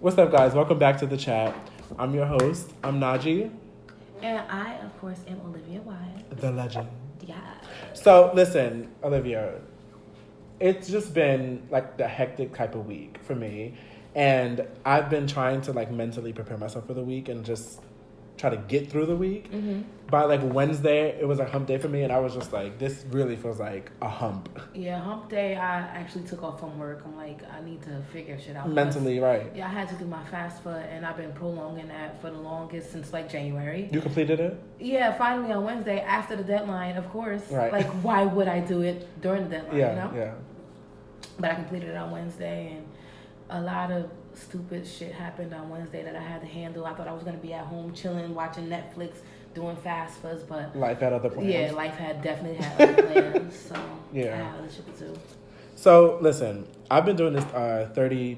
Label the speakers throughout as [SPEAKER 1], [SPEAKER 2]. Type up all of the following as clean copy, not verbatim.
[SPEAKER 1] What's up, guys? Welcome back to the chat. I'm your host. I'm Najee.
[SPEAKER 2] And I, of course, am Olivia Wyatt.
[SPEAKER 1] The legend.
[SPEAKER 2] Yeah.
[SPEAKER 1] So, listen, Olivia, it's just been like the hectic type of week for me. And I've been trying to like mentally prepare myself for the week and just try to get through the week.
[SPEAKER 2] Mm-hmm.
[SPEAKER 1] By like Wednesday, it was a hump day for me. And I was just like, this really feels like a hump.
[SPEAKER 2] Yeah, hump day, I actually took off from work. I'm like, I need to figure shit out.
[SPEAKER 1] Mentally, right.
[SPEAKER 2] Yeah, I had to do my fast foot, and I've been prolonging that for the longest since like January.
[SPEAKER 1] You completed it?
[SPEAKER 2] Yeah, finally on Wednesday, after the deadline, of course.
[SPEAKER 1] Right.
[SPEAKER 2] Like, why would I do it during the deadline,
[SPEAKER 1] Yeah,
[SPEAKER 2] you know?
[SPEAKER 1] yeah.
[SPEAKER 2] But I completed it on Wednesday, and a lot of stupid shit happened on Wednesday that I had to handle. I thought I was going to be at home chilling, watching Netflix, doing fast foods, but
[SPEAKER 1] Life had other plans.
[SPEAKER 2] yeah, life had definitely had other plans. So
[SPEAKER 1] Yeah.
[SPEAKER 2] I had other shit to do.
[SPEAKER 1] So, listen, I've been doing this 30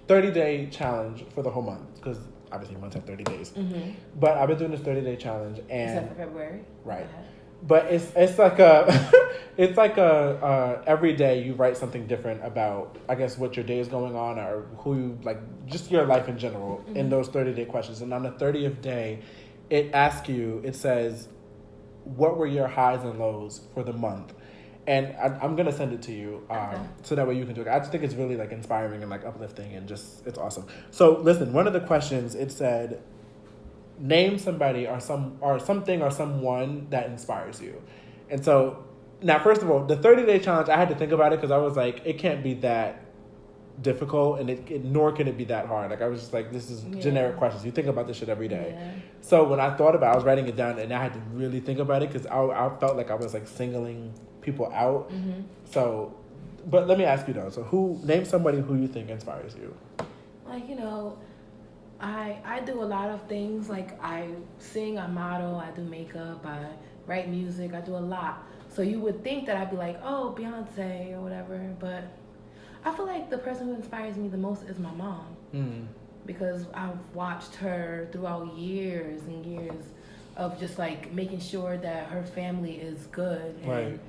[SPEAKER 1] day challenge for the whole month because obviously months have 30 days.
[SPEAKER 2] Mm-hmm.
[SPEAKER 1] But I've been doing this 30-day challenge and
[SPEAKER 2] Except for February.
[SPEAKER 1] right.
[SPEAKER 2] Okay.
[SPEAKER 1] But it's like a it's like a every day you write something different about I guess what your day is going on or who you like just your life in general in those 30-day questions. And on the 30th day, it says what were your highs and lows for the month. And I'm gonna send it to you, so that way you can do it. I just think it's really like inspiring and like uplifting and just it's awesome. So listen, one of the questions it said, name somebody or something or someone that inspires you. And so now, first of all, the 30-day challenge, I had to think about it because I was like, it can't be that difficult, and nor can it be that hard. Like I was just like, this is generic questions. You think about this shit every day.
[SPEAKER 2] Yeah.
[SPEAKER 1] So when I thought about it, I was writing it down and I had to really think about it because I felt like I was like singling people out.
[SPEAKER 2] Mm-hmm.
[SPEAKER 1] So, but let me ask you though. So name somebody who you think inspires you.
[SPEAKER 2] Like, you know, I do a lot of things. Like I sing, I model, I do makeup, I write music, I do a lot. So you would think that I'd be like, oh, Beyonce or whatever. But I feel like the person who inspires me the most is my mom.
[SPEAKER 1] Mm.
[SPEAKER 2] Because I've watched her throughout years and years of just like making sure that her family is good. And
[SPEAKER 1] Right.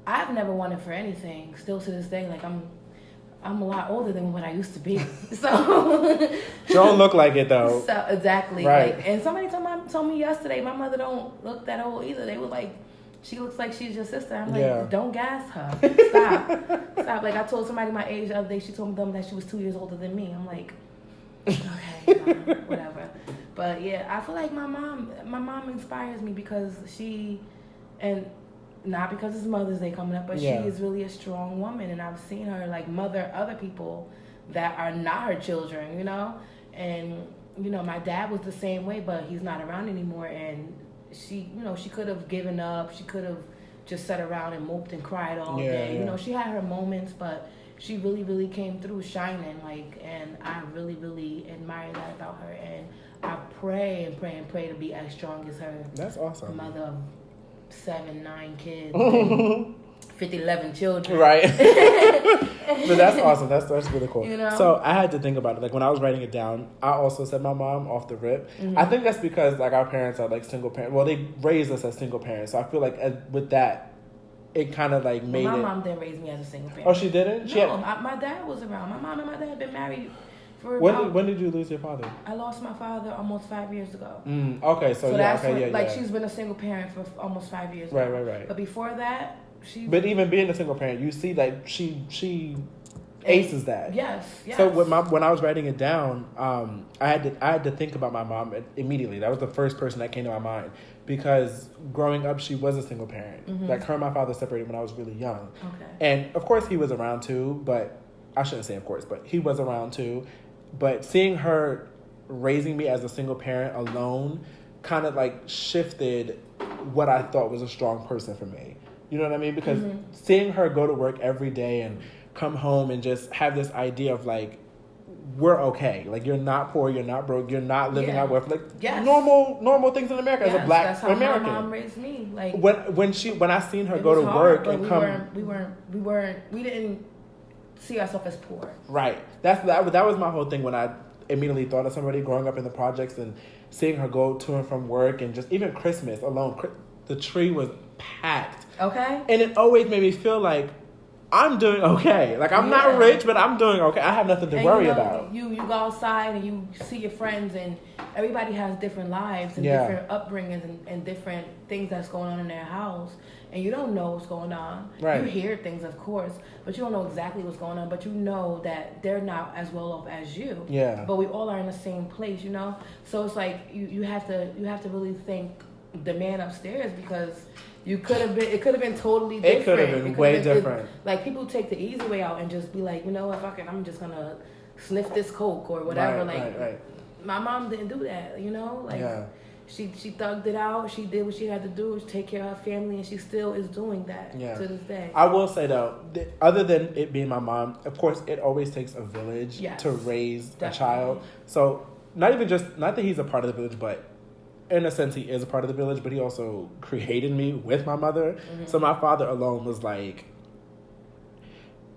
[SPEAKER 2] I've never wanted for anything. Still to this day, like I'm a lot older than what I used to be. So
[SPEAKER 1] You don't look like it though.
[SPEAKER 2] So exactly.
[SPEAKER 1] Right.
[SPEAKER 2] Like, and somebody told me yesterday, my mother don't look that old either. They were like, she looks like she's your sister. I'm like,
[SPEAKER 1] Yeah.
[SPEAKER 2] don't gas her. Stop. Like I told somebody my age the other day, she told them that she was 2 years older than me. I'm like, okay, whatever. But yeah, I feel like my mom inspires me because and not because it's Mother's Day coming up, but
[SPEAKER 1] Yeah.
[SPEAKER 2] she is really a strong woman, and I've seen her like mother other people that are not her children, you know. And you know, my dad was the same way, but he's not around anymore. And she, you know, she could have given up. She could have just sat around and moped and cried all day.
[SPEAKER 1] Yeah.
[SPEAKER 2] You know, she had her moments, but she really, really came through shining. Like, and I really, really admire that about her. And I pray and pray and pray to be as strong as her.
[SPEAKER 1] That's awesome.
[SPEAKER 2] Mother of 7, 9 kids, and 11 children.
[SPEAKER 1] Right. But that's awesome. That's really cool.
[SPEAKER 2] You know?
[SPEAKER 1] So I had to think about it. Like when I was writing it down, I also said my mom off the rip.
[SPEAKER 2] Mm-hmm.
[SPEAKER 1] I think that's because like our parents are like single parents. Well, they raised us as single parents. So I feel like with that, it kind of like made
[SPEAKER 2] My
[SPEAKER 1] it.
[SPEAKER 2] mom didn't raise me as a single parent.
[SPEAKER 1] Oh, she didn't?
[SPEAKER 2] No, my dad was around. My mom and my dad had been married for
[SPEAKER 1] When did you lose your father?
[SPEAKER 2] I lost my father almost 5 years ago.
[SPEAKER 1] Okay, so yeah,
[SPEAKER 2] that's
[SPEAKER 1] okay,
[SPEAKER 2] when,
[SPEAKER 1] yeah,
[SPEAKER 2] like
[SPEAKER 1] yeah.
[SPEAKER 2] she's been a single parent for almost 5 years.
[SPEAKER 1] Right,
[SPEAKER 2] now.
[SPEAKER 1] right.
[SPEAKER 2] But before that,
[SPEAKER 1] But even being a single parent, you see that she aces that.
[SPEAKER 2] Yes.
[SPEAKER 1] So when I was writing it down, I had to think about my mom immediately. That was the first person that came to my mind because growing up, she was a single parent.
[SPEAKER 2] Mm-hmm.
[SPEAKER 1] Like her and my father separated when I was really young.
[SPEAKER 2] Okay.
[SPEAKER 1] And of course, he was around too. But I shouldn't say of course, but he was around too. But seeing her raising me as a single parent alone kind of like shifted what I thought was a strong person for me. You know what I mean? Because seeing her go to work every day and come home and just have this idea of like, we're okay. Like you're not poor, you're not broke, you're not living out with like normal things in America as a black
[SPEAKER 2] that's how
[SPEAKER 1] American.
[SPEAKER 2] My mom raised me. Like
[SPEAKER 1] when I seen her
[SPEAKER 2] it
[SPEAKER 1] go to
[SPEAKER 2] was hard,
[SPEAKER 1] work and
[SPEAKER 2] we didn't see ourselves as poor.
[SPEAKER 1] Right. That was my whole thing when I immediately thought of somebody growing up in the projects and seeing her go to and from work and just even Christmas alone, the tree was packed.
[SPEAKER 2] Okay.
[SPEAKER 1] And it always made me feel like I'm doing okay. Like, I'm not rich, but I'm doing okay. I have nothing to worry about.
[SPEAKER 2] You go outside and you see your friends, and everybody has different lives and different upbringings and different things that's going on in their house. And you don't know what's going on.
[SPEAKER 1] Right.
[SPEAKER 2] You hear things, of course, but you don't know exactly what's going on. But you know that they're not as well off as you.
[SPEAKER 1] Yeah.
[SPEAKER 2] But we all are in the same place, you know. So it's like you have to really thank the man upstairs, because it could have been totally different.
[SPEAKER 1] It could have been way different.
[SPEAKER 2] Like, people take the easy way out and just be like, you know what, fuck it, I'm just gonna sniff this coke or whatever.
[SPEAKER 1] Right.
[SPEAKER 2] My mom didn't do that, you know. Like, she thugged it out. She did what she had to do to take care of her family, and she still is doing that to this day.
[SPEAKER 1] I will say though, other than it being my mom, of course, it always takes a village to raise a child. So not that he's a part of the village, but in a sense he is a part of the village. But he also created me with my mother. Mm-hmm. So my father alone was like.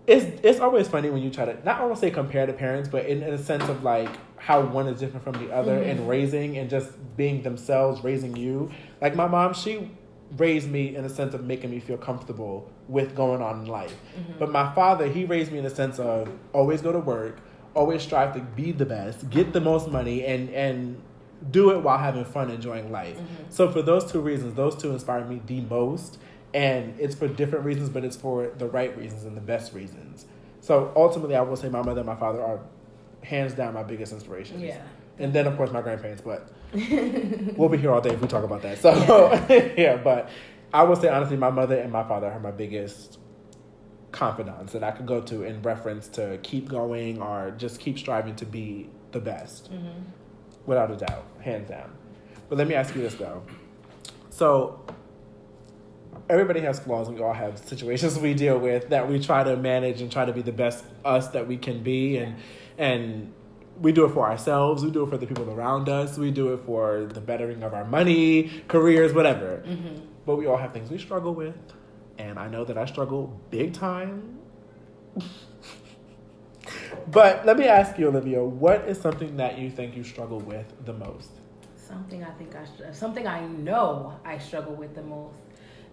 [SPEAKER 1] It's always funny when you try to, not almost say compare the parents, but in a sense of like how one is different from the other in raising and just being themselves, raising you. Like my mom, she raised me in a sense of making me feel comfortable with going on in life. Mm-hmm. But my father, he raised me in a sense of always go to work, always strive to be the best, get the most money, and do it while having fun, enjoying life. Mm-hmm. So for those two reasons, those two inspired me the most. And it's for different reasons, but it's for the right reasons and the best reasons. So ultimately, I will say my mother and my father are hands down my biggest inspirations. Yeah. And then, of course, my grandparents. But we'll be here all day if we talk about that. So, but I will say, honestly, my mother and my father are my biggest confidants that I could go to in reference to keep going or just keep striving to be the best. Mm-hmm. Without a doubt. Hands down. But let me ask you this, though. So everybody has flaws, and we all have situations we deal with that we try to manage and try to be the best us that we can be. And we do it for ourselves. We do it for the people around us. We do it for the bettering of our money, careers, whatever. Mm-hmm. But we all have things we struggle with. And I know that I struggle big time. But let me ask you, Olivia, what is something that you think you struggle with the most?
[SPEAKER 2] Something I know I struggle with the most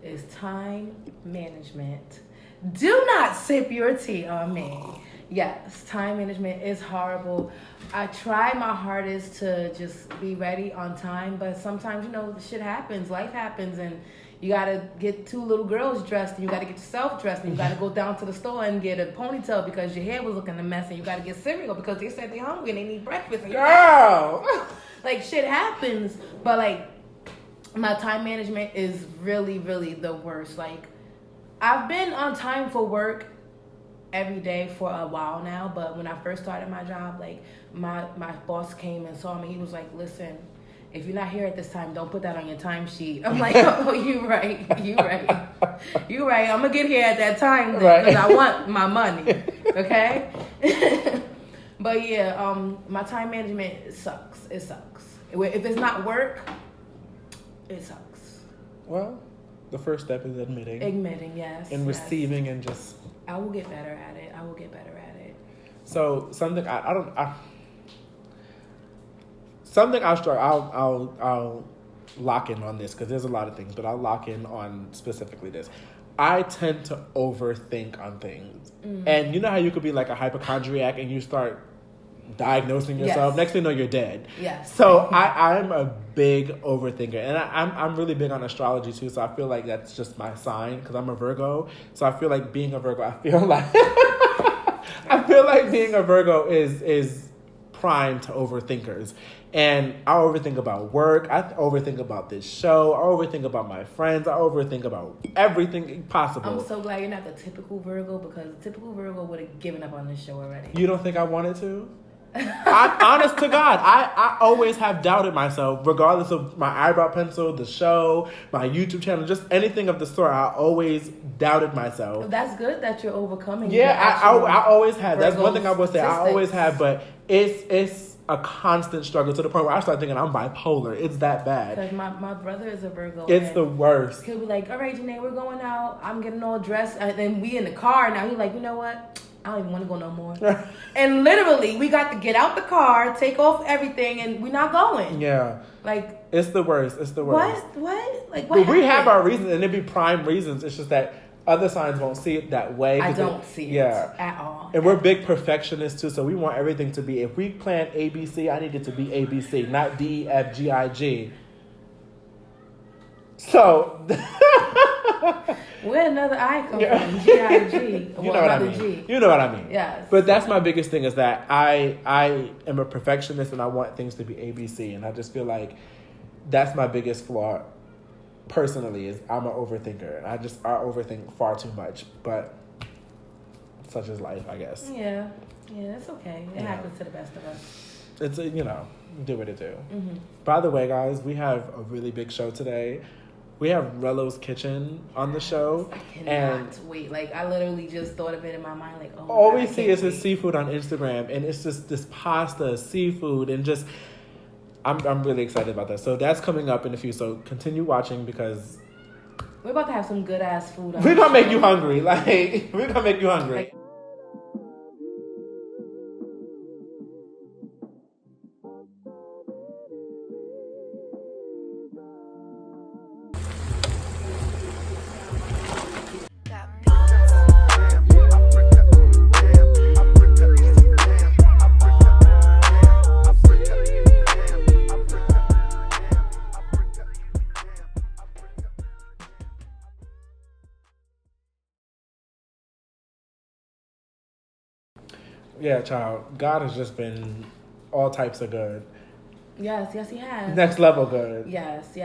[SPEAKER 2] is time management. Do not sip your tea on me. Yes, time management is horrible. I try my hardest to just be ready on time, but sometimes, shit happens, life happens, and you gotta get two little girls dressed, and you gotta get yourself dressed, and you gotta go down to the store and get a ponytail because your hair was looking a mess, and you gotta get cereal because they said they're hungry and they need breakfast. And
[SPEAKER 1] girl!
[SPEAKER 2] Like, shit happens, but like, my time management is really, really the worst. Like, I've been on time for work every day for a while now, but when I first started my job, like, my boss came and saw me. He was like, listen, if you're not here at this time, don't put that on your timesheet. I'm like, oh, you right. I'm going to get here at that time because I want my money, okay? But yeah, my time management sucks. It sucks. If it's not work, it sucks.
[SPEAKER 1] Well, the first step is admitting.
[SPEAKER 2] Yes.
[SPEAKER 1] And receiving and just...
[SPEAKER 2] I will get better at it.
[SPEAKER 1] So something I'll struggle. I'll lock in on this because there's a lot of things, but I'll lock in on specifically this. I tend to overthink on things, and you know how you could be like a hypochondriac and you start diagnosing yourself. Yes. Next thing you know, you're dead.
[SPEAKER 2] Yes.
[SPEAKER 1] So I'm a big overthinker, and I'm really big on astrology too. So I feel like that's just my sign because I'm a Virgo. So I feel like being a Virgo, I feel like being a Virgo is prime to overthinkers. And I overthink about work. I overthink about this show. I overthink about my friends. I overthink about everything possible.
[SPEAKER 2] I'm so glad you're not the typical Virgo because the typical Virgo would have given up on this show already.
[SPEAKER 1] You don't think I wanted to? I'm honest to God. I always have doubted myself, regardless of my eyebrow pencil, the show, my YouTube channel, just anything of the sort. I always doubted myself.
[SPEAKER 2] That's good that you're overcoming.
[SPEAKER 1] Yeah, I always have. That's one thing I will say. I always have, but it's a constant struggle to the point where I start thinking I'm bipolar. It's that bad.
[SPEAKER 2] Because my brother is a Virgo.
[SPEAKER 1] It's the worst.
[SPEAKER 2] He'll be like, all right, Janae, we're going out. I'm getting all dressed. And then we in the car. Now he's like, you know what? I don't even want to go no more. And literally, we got to get out the car, take off everything, and we're not going.
[SPEAKER 1] Yeah.
[SPEAKER 2] Like.
[SPEAKER 1] It's the worst. It's the worst.
[SPEAKER 2] What? Like,
[SPEAKER 1] what? But we have our reasons, and it'd be prime reasons. It's just that other signs won't see it that way.
[SPEAKER 2] I don't see it
[SPEAKER 1] Yeah.
[SPEAKER 2] at all.
[SPEAKER 1] And we're big perfectionists too, so we want everything to be. If we plan ABC, I need it to be ABC, not DEFGIG. So,
[SPEAKER 2] where another I come
[SPEAKER 1] Yeah.
[SPEAKER 2] from? GIG.
[SPEAKER 1] you know what I mean.
[SPEAKER 2] G.
[SPEAKER 1] You know what I mean.
[SPEAKER 2] Yes.
[SPEAKER 1] But that's my biggest thing, is that I am a perfectionist and I want things to be ABC, and I just feel like that's my biggest flaw. Personally, is I'm an overthinker, and I overthink far too much. But such is life, I guess.
[SPEAKER 2] Yeah, it's okay. It
[SPEAKER 1] Yeah.
[SPEAKER 2] happens to the best of us.
[SPEAKER 1] It's do what it do.
[SPEAKER 2] Mm-hmm.
[SPEAKER 1] By the way, guys, we have a really big show today. We have Rello's Kitchen on the show,
[SPEAKER 2] I cannot
[SPEAKER 1] and
[SPEAKER 2] wait. Like, I literally just thought of it in my mind. Like, oh,
[SPEAKER 1] all
[SPEAKER 2] God,
[SPEAKER 1] we
[SPEAKER 2] I
[SPEAKER 1] see
[SPEAKER 2] can't
[SPEAKER 1] is his
[SPEAKER 2] wait.
[SPEAKER 1] seafood on Instagram, and it's just this pasta, seafood, and just I'm really excited about that. So that's coming up in a few. So continue watching, because
[SPEAKER 2] We're about to have some good ass food. On
[SPEAKER 1] we're
[SPEAKER 2] the
[SPEAKER 1] gonna make
[SPEAKER 2] show.
[SPEAKER 1] you hungry. Like, we're gonna make you hungry.
[SPEAKER 2] Like,
[SPEAKER 1] Yeah, child. God has just been all types of good.
[SPEAKER 2] yes, he has.
[SPEAKER 1] Next level good.
[SPEAKER 2] Yes.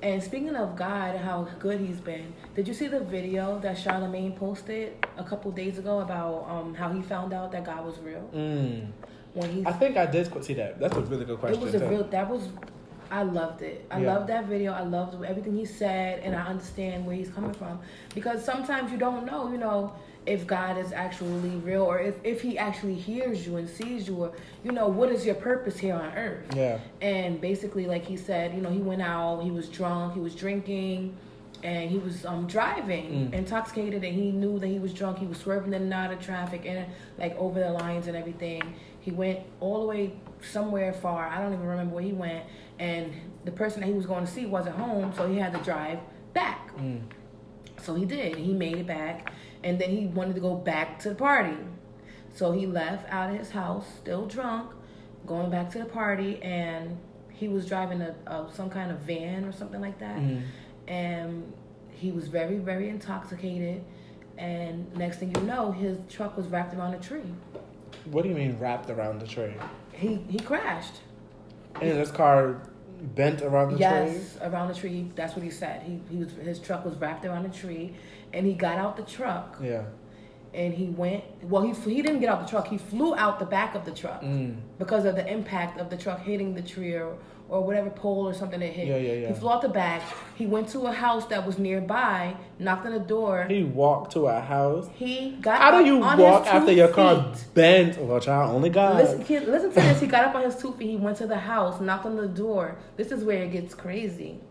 [SPEAKER 2] And speaking of God, how good he's been, did you see the video that Charlamagne posted a couple days ago about how he found out that God was real? When he,
[SPEAKER 1] I think I did see that. That's a really good question.
[SPEAKER 2] I loved it. I
[SPEAKER 1] Yeah.
[SPEAKER 2] loved that video. I loved everything he said, and I understand where he's coming from. Because sometimes you don't know, if God is actually real, or if he actually hears you and sees you, or, what is your purpose here on earth?
[SPEAKER 1] Yeah.
[SPEAKER 2] And basically, like he said, he went out, he was drunk, he was drinking, and he was driving intoxicated, and he knew that he was drunk. He was swerving in and out of traffic and like over the lines and everything. He went all the way somewhere far. I don't even remember where he went. And the person that he was going to see wasn't home, so he had to drive back. So he did. He made it back, and then he wanted to go back to the party. So he left out of his house, still drunk, going back to the party, and he was driving some kind of van or something like that. And he was very, very intoxicated. And next thing you know, his truck was wrapped around a tree.
[SPEAKER 1] What do you mean wrapped around the tree?
[SPEAKER 2] He crashed.
[SPEAKER 1] And his car bent around the tree?
[SPEAKER 2] Yes, around the tree. That's what he said. His truck was wrapped around a tree, and he got out the truck.
[SPEAKER 1] Yeah.
[SPEAKER 2] And he went. Well, he didn't get out the truck. He flew out the back of the truck because of the impact of the truck hitting the tree or whatever pole or something that hit.
[SPEAKER 1] Yeah.
[SPEAKER 2] He flew out the back. He went to a house that was nearby, knocked on the door.
[SPEAKER 1] He walked to a house.
[SPEAKER 2] He got
[SPEAKER 1] How
[SPEAKER 2] up
[SPEAKER 1] do you
[SPEAKER 2] on
[SPEAKER 1] walk
[SPEAKER 2] his
[SPEAKER 1] after
[SPEAKER 2] 2
[SPEAKER 1] your car
[SPEAKER 2] feet.
[SPEAKER 1] bent? Well, child, only God.
[SPEAKER 2] Listen to this. He got up on his 2 feet. He went to the house, knocked on the door. This is where it gets crazy.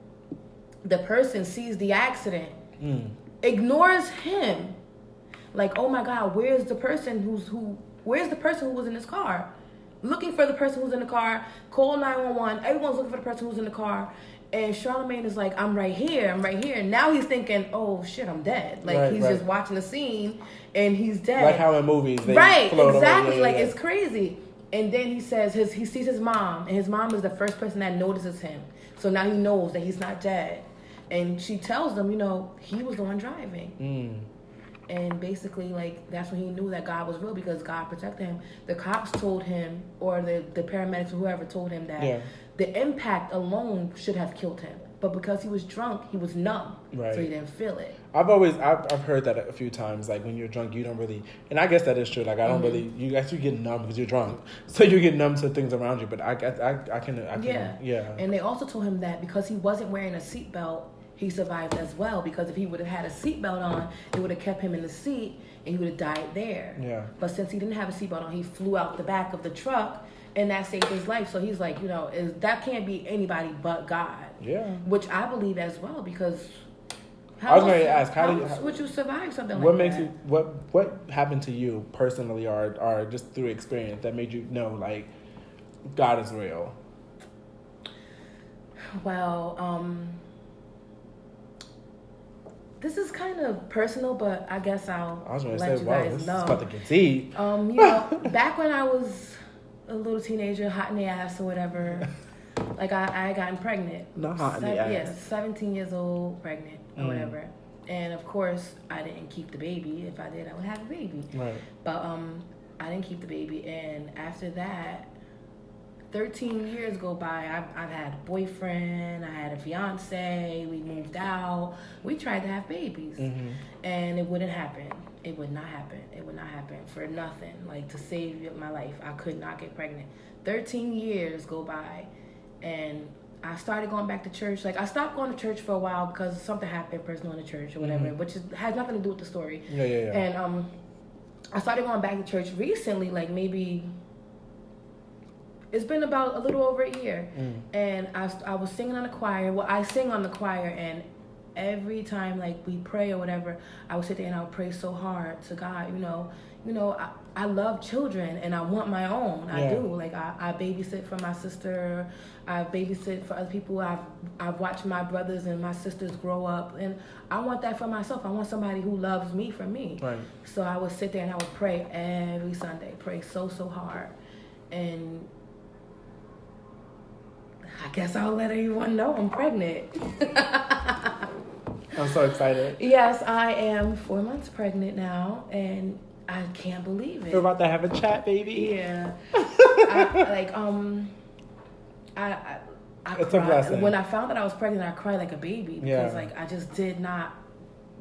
[SPEAKER 2] The person sees the accident, ignores him. Like, oh my God, where's the person who was in this car? Looking for the person who's in the car. Call 911. Everyone's looking for the person who's in the car. And Charlamagne is like, I'm right here. And now he's thinking, oh shit, I'm dead. Like, he's just watching the scene and he's dead.
[SPEAKER 1] Like how in movies they
[SPEAKER 2] right,
[SPEAKER 1] float
[SPEAKER 2] exactly.
[SPEAKER 1] away.
[SPEAKER 2] Like, it's crazy. And then he says he sees his mom, and his mom is the first person that notices him. So now he knows that he's not dead. And she tells them, he was the one driving. And basically, like, that's when he knew that God was real, because God protected him. The cops told him, or the paramedics or whoever told him that the impact alone should have killed him. But because he was drunk, he was numb.
[SPEAKER 1] Right.
[SPEAKER 2] So he didn't feel it.
[SPEAKER 1] I've heard that a few times. Like, when you're drunk, you don't really, and I guess that is true. Like, I don't really, you actually get numb because you're drunk. So you get numb to things around you. But I can. Yeah.
[SPEAKER 2] And they also told him that because he wasn't wearing a seatbelt, he survived as well, because if he would have had a seatbelt on, it would have kept him in the seat and he would have died there.
[SPEAKER 1] Yeah.
[SPEAKER 2] But since he didn't have a seatbelt on, he flew out the back of the truck, and that saved his life. So he's like, that can't be anybody but God.
[SPEAKER 1] Yeah.
[SPEAKER 2] Which I believe as well, because
[SPEAKER 1] I was going to ask, how
[SPEAKER 2] would you survive something
[SPEAKER 1] what
[SPEAKER 2] like
[SPEAKER 1] makes
[SPEAKER 2] that?
[SPEAKER 1] you what happened to you personally, or just through experience, that made you know, like, God is real?
[SPEAKER 2] Well, this is kind of personal, but I guess I'll
[SPEAKER 1] I was going to
[SPEAKER 2] let
[SPEAKER 1] say,
[SPEAKER 2] you
[SPEAKER 1] wow,
[SPEAKER 2] guys
[SPEAKER 1] this is
[SPEAKER 2] know.
[SPEAKER 1] about to get deep.
[SPEAKER 2] Back when I was a little teenager, hot in the ass or whatever, like I had gotten pregnant.
[SPEAKER 1] Not hot in the ass.
[SPEAKER 2] Yeah, 17 years old, pregnant or whatever. And of course, I didn't keep the baby. If I did, I would have a baby.
[SPEAKER 1] Right.
[SPEAKER 2] But I didn't keep the baby, and after that, 13 years go by. I've had a boyfriend, I had a fiance, we moved out, we tried to have babies, and it wouldn't happen. It would not happen. It would not happen for nothing. Like, to save my life, I could not get pregnant. 13 years go by, and I started going back to church. Like, I stopped going to church for a while because something happened personal in the church or whatever, which has nothing to do with the story.
[SPEAKER 1] Yeah.
[SPEAKER 2] And I started going back to church recently, like maybe it's been about a little over a year. And I was singing on the choir. Well, I sing on the choir, and every time like we pray or whatever, I would sit there and I would pray so hard to God. I love children and I want my own. I do. Like, I babysit for my sister. I babysit for other people. I've watched my brothers and my sisters grow up, and I want that for myself. I want somebody who loves me for me.
[SPEAKER 1] Right.
[SPEAKER 2] So I would sit there and I would pray every Sunday, pray so hard. And I guess I'll let everyone know I'm pregnant.
[SPEAKER 1] I'm so excited.
[SPEAKER 2] Yes, I am 4 months pregnant now, and I can't believe it.
[SPEAKER 1] We're about to have a chat, baby.
[SPEAKER 2] Yeah. I
[SPEAKER 1] It's a
[SPEAKER 2] cried.
[SPEAKER 1] blessing.
[SPEAKER 2] When I found that I was pregnant, I cried like a baby because like I just did not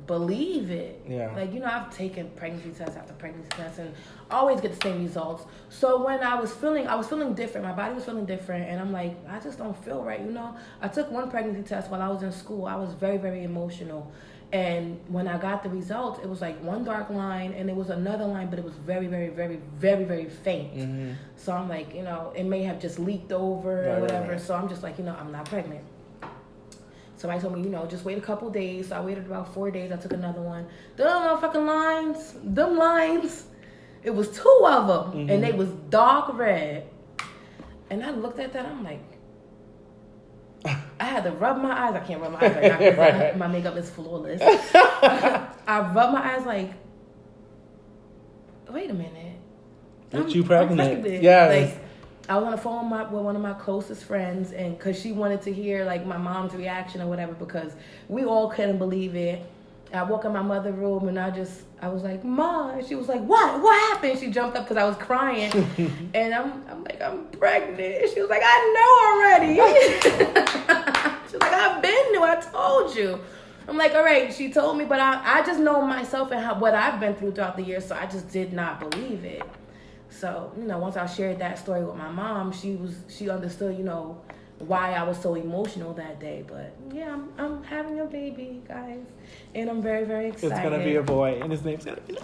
[SPEAKER 2] believe it.
[SPEAKER 1] Yeah.
[SPEAKER 2] Like, I've taken pregnancy tests after pregnancy tests and always get the same results. So when I was feeling different. My body was feeling different, and I'm like, I just don't feel right. I took one pregnancy test while I was in school. I was very, very emotional. And when I got the results, it was like one dark line and it was another line, but it was very, very, very, very, very faint. So I'm like, it may have just leaked over or whatever. Right. So I'm just like, I'm not pregnant. Somebody told me, just wait a couple days. So I waited about 4 days. I took another one. Them lines, it was 2 of them, and they was dark red. And I looked at that, I'm like, I had to rub my eyes. I can't rub my eyes right now because right. My makeup is flawless. I rubbed my eyes like, wait a minute.
[SPEAKER 1] Aren't you pregnant?
[SPEAKER 2] Yeah. Like, I was on the phone with one of my closest friends, and because she wanted to hear like my mom's reaction or whatever, because we all couldn't believe it. I walk in my mother's room and I was like, "Ma," and she was like, "What? What happened?" She jumped up because I was crying, and I'm like, "I'm pregnant." And she was like, "I know already." She's like, "I've been there. I told you." I'm like, "All right." She told me, but I just know myself and what I've been through throughout the years, so I just did not believe it. So, once I shared that story with my mom, she understood, why I was so emotional that day. But yeah, I'm having a baby, guys, and I'm very, very excited.
[SPEAKER 1] It's gonna be a boy, and his name's gonna be.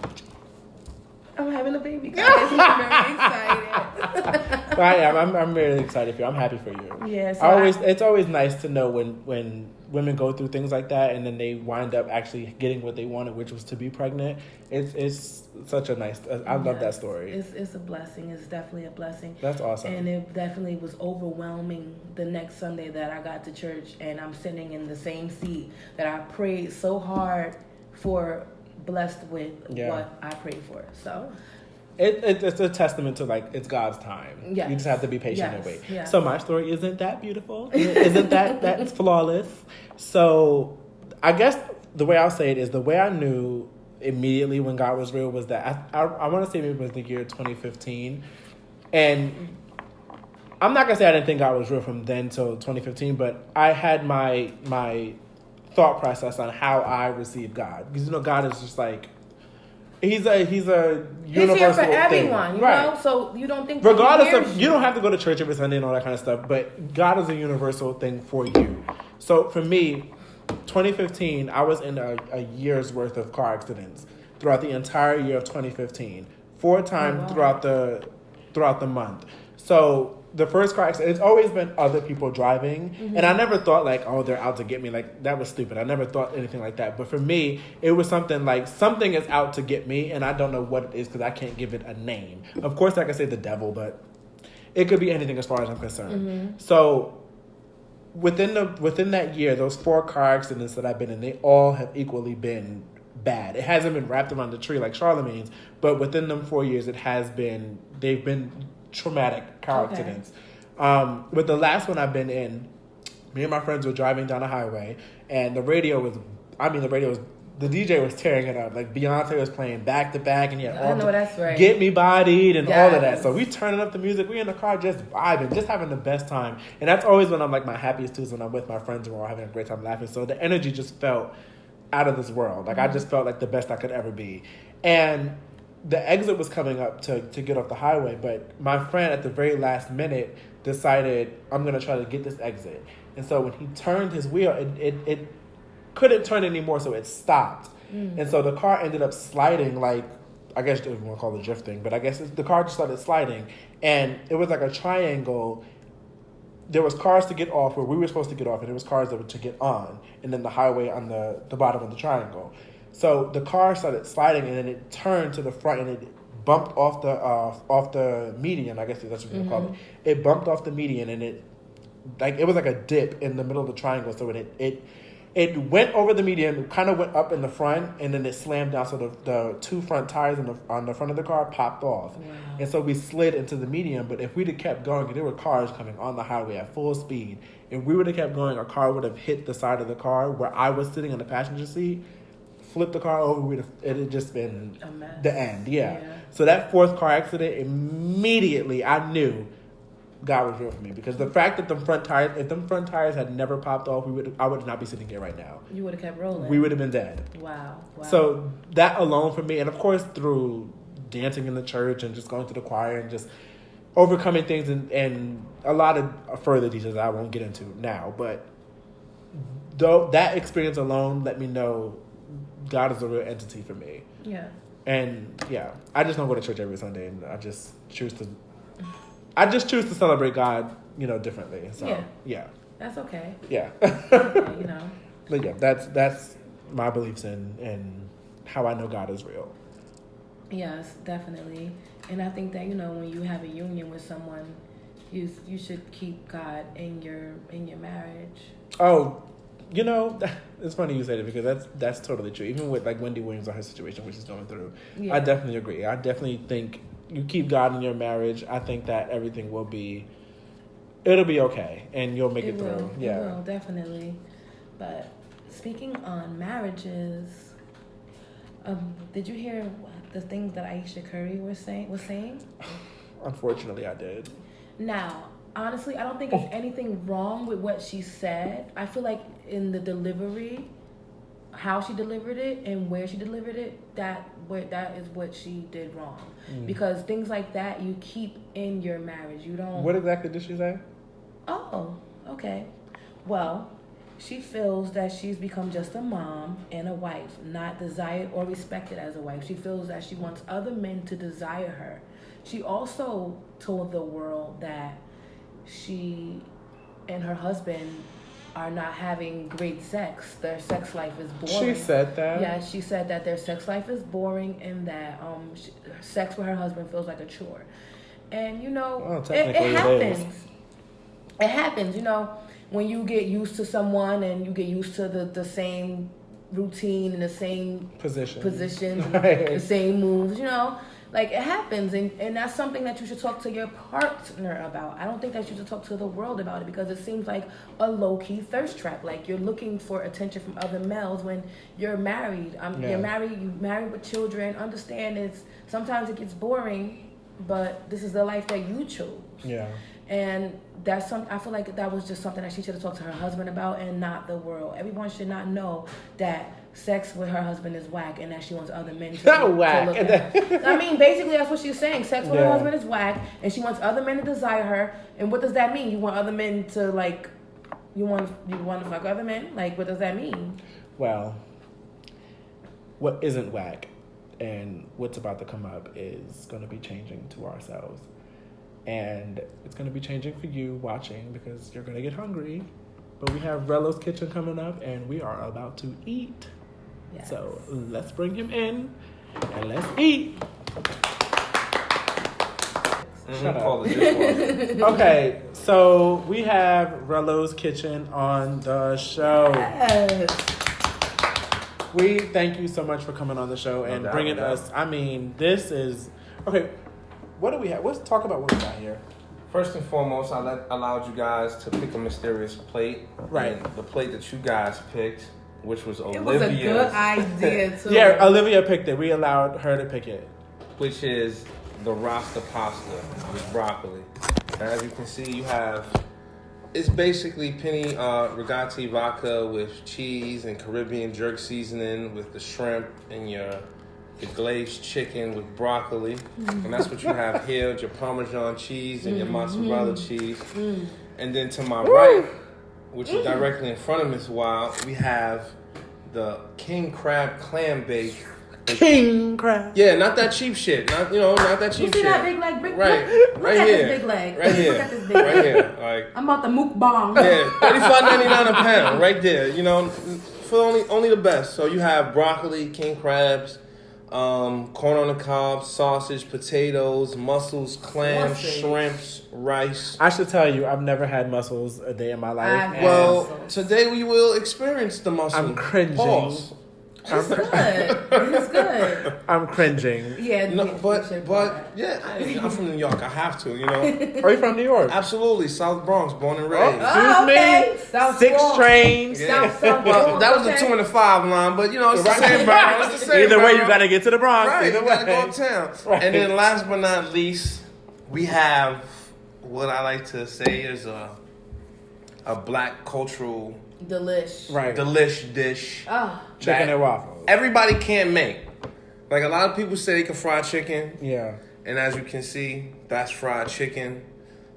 [SPEAKER 2] I'm having a baby, guys. I'm very excited.
[SPEAKER 1] I am. I'm really excited for you. I'm happy for you.
[SPEAKER 2] Yes.
[SPEAKER 1] It's always nice to know when women go through things like that, and then they wind up actually getting what they wanted, which was to be pregnant. It's such a nice. I love that story.
[SPEAKER 2] It's a blessing. It's definitely a blessing.
[SPEAKER 1] That's awesome.
[SPEAKER 2] And it definitely was overwhelming the next Sunday that I got to church, and I'm sitting in the same seat that I prayed so hard for, blessed with what I prayed for. So.
[SPEAKER 1] It's a testament to it's God's time.
[SPEAKER 2] Yes.
[SPEAKER 1] You just have to be patient and wait.
[SPEAKER 2] Yes.
[SPEAKER 1] So my story isn't that beautiful. Isn't that's flawless. So I guess the way I'll say it is the way I knew immediately when God was real was that I want to say maybe it was the year 2015, and I'm not gonna say I didn't think God was real from then till 2015, but I had my thought process on how I received God, because God is just like. He's a universal
[SPEAKER 2] He's here for everyone,
[SPEAKER 1] thing. Right.
[SPEAKER 2] So you don't think
[SPEAKER 1] regardless of you don't have to go to church every Sunday and all that kind of stuff, but God is a universal thing for you. So for me, 2015, I was in a year's worth of car accidents throughout the entire year of 2015, 4 times throughout the month. So the first car accident, it's always been other people driving. And I never thought they're out to get me. That was stupid. I never thought anything like that. But for me, it was something something is out to get me, and I don't know what it is because I can't give it a name. Of course, I can say the devil, but it could be anything as far as I'm concerned. So within that year, those 4 car accidents that I've been in, they all have equally been bad. It hasn't been wrapped around the tree like Charlemagne's, but within them 4 years, they've been traumatic car accidents. With the last one I've been in, me and my friends were driving down a highway, and the DJ was tearing it up. Like Beyonce was playing back to back, and
[SPEAKER 2] that's right.
[SPEAKER 1] Get Me Bodied and all of that. So we turning up the music. We in the car just vibing, just having the best time. And that's always when I'm like my happiest too, is when I'm with my friends and we're all having a great time laughing. So the energy just felt out of this world. Like I just felt like the best I could ever be. And the exit was coming up to get off the highway, but my friend at the very last minute decided, I'm going to try to get this exit. And so when he turned his wheel, it couldn't turn anymore, so it stopped. And so the car ended up sliding, like, I guess you want to call it drifting, but I guess the car just started sliding. And it was like a triangle. There was cars to get off where we were supposed to get off, and there was cars that were to get on, and then the highway on the bottom of the triangle. So the car started sliding, and then it turned to the front, and it bumped off the median. I guess that's what you call it. It bumped off the median, and it was like a dip in the middle of the triangle. So it went over the median, kind of went up in the front, and then it slammed down. So the 2 front tires on the front of the car popped off. Wow. And so we slid into the median. But if we'd have kept going, there were cars coming on the highway at full speed. If we would have kept going, a car would have hit the side of the car where I was sitting in the passenger seat, flipped the car over, it had just been the end. Yeah. So that 4th car accident, immediately I knew God was real for me, because the fact that if them front tires had never popped off, I would not be sitting here right now.
[SPEAKER 2] You would have kept rolling.
[SPEAKER 1] We would have been dead.
[SPEAKER 2] Wow.
[SPEAKER 1] So that alone for me, and of course through dancing in the church and just going to the choir and just overcoming things and a lot of further details I won't get into now, but though that experience alone let me know God is a real entity for me.
[SPEAKER 2] Yeah.
[SPEAKER 1] And yeah, I just don't go to church every Sunday, and I just choose to celebrate God, differently. So yeah.
[SPEAKER 2] That's okay.
[SPEAKER 1] Yeah.
[SPEAKER 2] Okay,
[SPEAKER 1] But yeah, that's my beliefs in how I know God is real.
[SPEAKER 2] Yes, definitely. And I think that, when you have a union with someone, you should keep God in your marriage.
[SPEAKER 1] Oh, it's funny you say that, because that's totally true. Even with like Wendy Williams on her situation, which she's going through, I definitely agree. I definitely think you keep God in your marriage. I think that everything it'll be okay, and you'll make it through. Yeah,
[SPEAKER 2] it will, definitely. But speaking on marriages, did you hear the things that Aisha Curry was saying?
[SPEAKER 1] Unfortunately, I did.
[SPEAKER 2] Now, honestly, I don't think there's anything wrong with what she said. I feel like in the delivery, how she delivered it and where she delivered it, that is what she did wrong. Because things like that you keep in your marriage. You don't.
[SPEAKER 1] What exactly did she say?
[SPEAKER 2] Oh, okay. Well, she feels that she's become just a mom and a wife, not desired or respected as a wife. She feels that she wants other men to desire her. She also told the world that she and her husband are not having great sex. Their sex life is boring.
[SPEAKER 1] She said that?
[SPEAKER 2] Yeah, she said that their sex life is boring, and that sex with her husband feels like a chore. And, it happens. It happens, when you get used to someone and you get used to the same routine and the same positions,
[SPEAKER 1] right.
[SPEAKER 2] The same moves, Like, it happens, and that's something that you should talk to your partner about. I don't think that you should talk to the world about it, because it seems like a low-key thirst trap. Like, you're looking for attention from other males when you're married. You're married with children. Understand sometimes it gets boring, but this is the life that you chose.
[SPEAKER 1] Yeah.
[SPEAKER 2] And I feel like that was just something that she should have talked to her husband about, and not the world. Everyone should not know that sex with her husband is whack, and that she wants other men to look at. I mean, basically that's what she's saying. Sex with her husband is whack, and she wants other men to desire her. And what does that mean? You want other men to you want to fuck other men? Like, what does that mean?
[SPEAKER 1] Well, what isn't whack and what's about to come up is going to be changing to ourselves. And it's going to be changing for you watching, because you're going to get hungry. But we have Rello's Kitchen coming up, and we are about to eat. Yes. So let's bring him in, and let's eat. Shut up.
[SPEAKER 3] Call it dishwasher.
[SPEAKER 1] Okay, so we have Rello's Kitchen on the show.
[SPEAKER 2] Yes.
[SPEAKER 1] We thank you so much for coming on the show and
[SPEAKER 3] doubt,
[SPEAKER 1] bringing
[SPEAKER 3] no doubt.
[SPEAKER 1] us. I mean, this is okay. What do we have? Let's talk about what we got here.
[SPEAKER 3] First and foremost, allowed you guys to pick a mysterious plate.
[SPEAKER 1] Right.
[SPEAKER 3] And the plate that you guys picked, which was
[SPEAKER 2] It was a
[SPEAKER 3] Olivia's,
[SPEAKER 2] good idea too.
[SPEAKER 1] Yeah, Olivia picked it. We allowed her to pick it.
[SPEAKER 3] which is the Rasta pasta with broccoli. And as you can see, you have, it's basically penny rigati vodka with cheese and Caribbean jerk seasoning with the shrimp and your glazed chicken with broccoli. And that's what you have here, your Parmesan cheese and your mozzarella cheese. And then to my right, which is directly in front of Miss Wild, we have the king crab clam bake.
[SPEAKER 1] King crab.
[SPEAKER 3] Yeah, not that cheap shit. Not that cheap
[SPEAKER 2] You see
[SPEAKER 3] shit.
[SPEAKER 2] that big leg?
[SPEAKER 3] Right,
[SPEAKER 2] Look
[SPEAKER 3] right
[SPEAKER 2] at
[SPEAKER 3] here.
[SPEAKER 2] this big leg.
[SPEAKER 3] Right here.
[SPEAKER 2] Look at this big
[SPEAKER 3] Right
[SPEAKER 2] leg.
[SPEAKER 3] here. Like,
[SPEAKER 2] I'm about to mukbang.
[SPEAKER 3] yeah, $35.99 a pound, right there. You know, for only the best. So you have broccoli, king crabs, corn on the cob, sausage, potatoes, mussels, clams,
[SPEAKER 2] Sausage.
[SPEAKER 3] shrimps, rice.
[SPEAKER 1] I should tell you, I've never had mussels a day in my life.
[SPEAKER 2] I've-
[SPEAKER 1] and
[SPEAKER 3] Well,
[SPEAKER 2] Mussels.
[SPEAKER 3] today we will experience the mussel.
[SPEAKER 1] I'm cringing.
[SPEAKER 3] Pause.
[SPEAKER 2] It's good. It's good.
[SPEAKER 1] I'm cringing.
[SPEAKER 2] Yeah.
[SPEAKER 3] No,
[SPEAKER 2] you
[SPEAKER 3] but
[SPEAKER 2] should
[SPEAKER 3] yeah, I'm from New York. I have to, you know.
[SPEAKER 1] Are you from New York?
[SPEAKER 3] Absolutely, South Bronx, born and
[SPEAKER 1] Oh,
[SPEAKER 3] raised.
[SPEAKER 2] Oh, okay.
[SPEAKER 1] excuse me.
[SPEAKER 2] South
[SPEAKER 1] 6
[SPEAKER 2] Bronx.
[SPEAKER 1] trains.
[SPEAKER 3] Yeah.
[SPEAKER 2] South
[SPEAKER 3] Well,
[SPEAKER 2] Bronx,
[SPEAKER 3] that was the
[SPEAKER 2] okay.
[SPEAKER 3] 2 and the 5 line, but you know, it's the same barrel. It's the same
[SPEAKER 1] Either way,
[SPEAKER 3] barrel.
[SPEAKER 1] you gotta get to the Bronx.
[SPEAKER 3] Right,
[SPEAKER 1] Either
[SPEAKER 3] you
[SPEAKER 1] way.
[SPEAKER 3] gotta go uptown.
[SPEAKER 1] Right.
[SPEAKER 3] And then last but not least, we have what I like to say is a black cultural
[SPEAKER 2] Delish.
[SPEAKER 1] Right.
[SPEAKER 3] delish dish.
[SPEAKER 2] Oh.
[SPEAKER 1] Chicken
[SPEAKER 3] that
[SPEAKER 1] and waffles.
[SPEAKER 3] Everybody can't make. Like a lot of people say they can fry chicken,
[SPEAKER 1] Yeah.
[SPEAKER 3] and as you can see, that's fried chicken.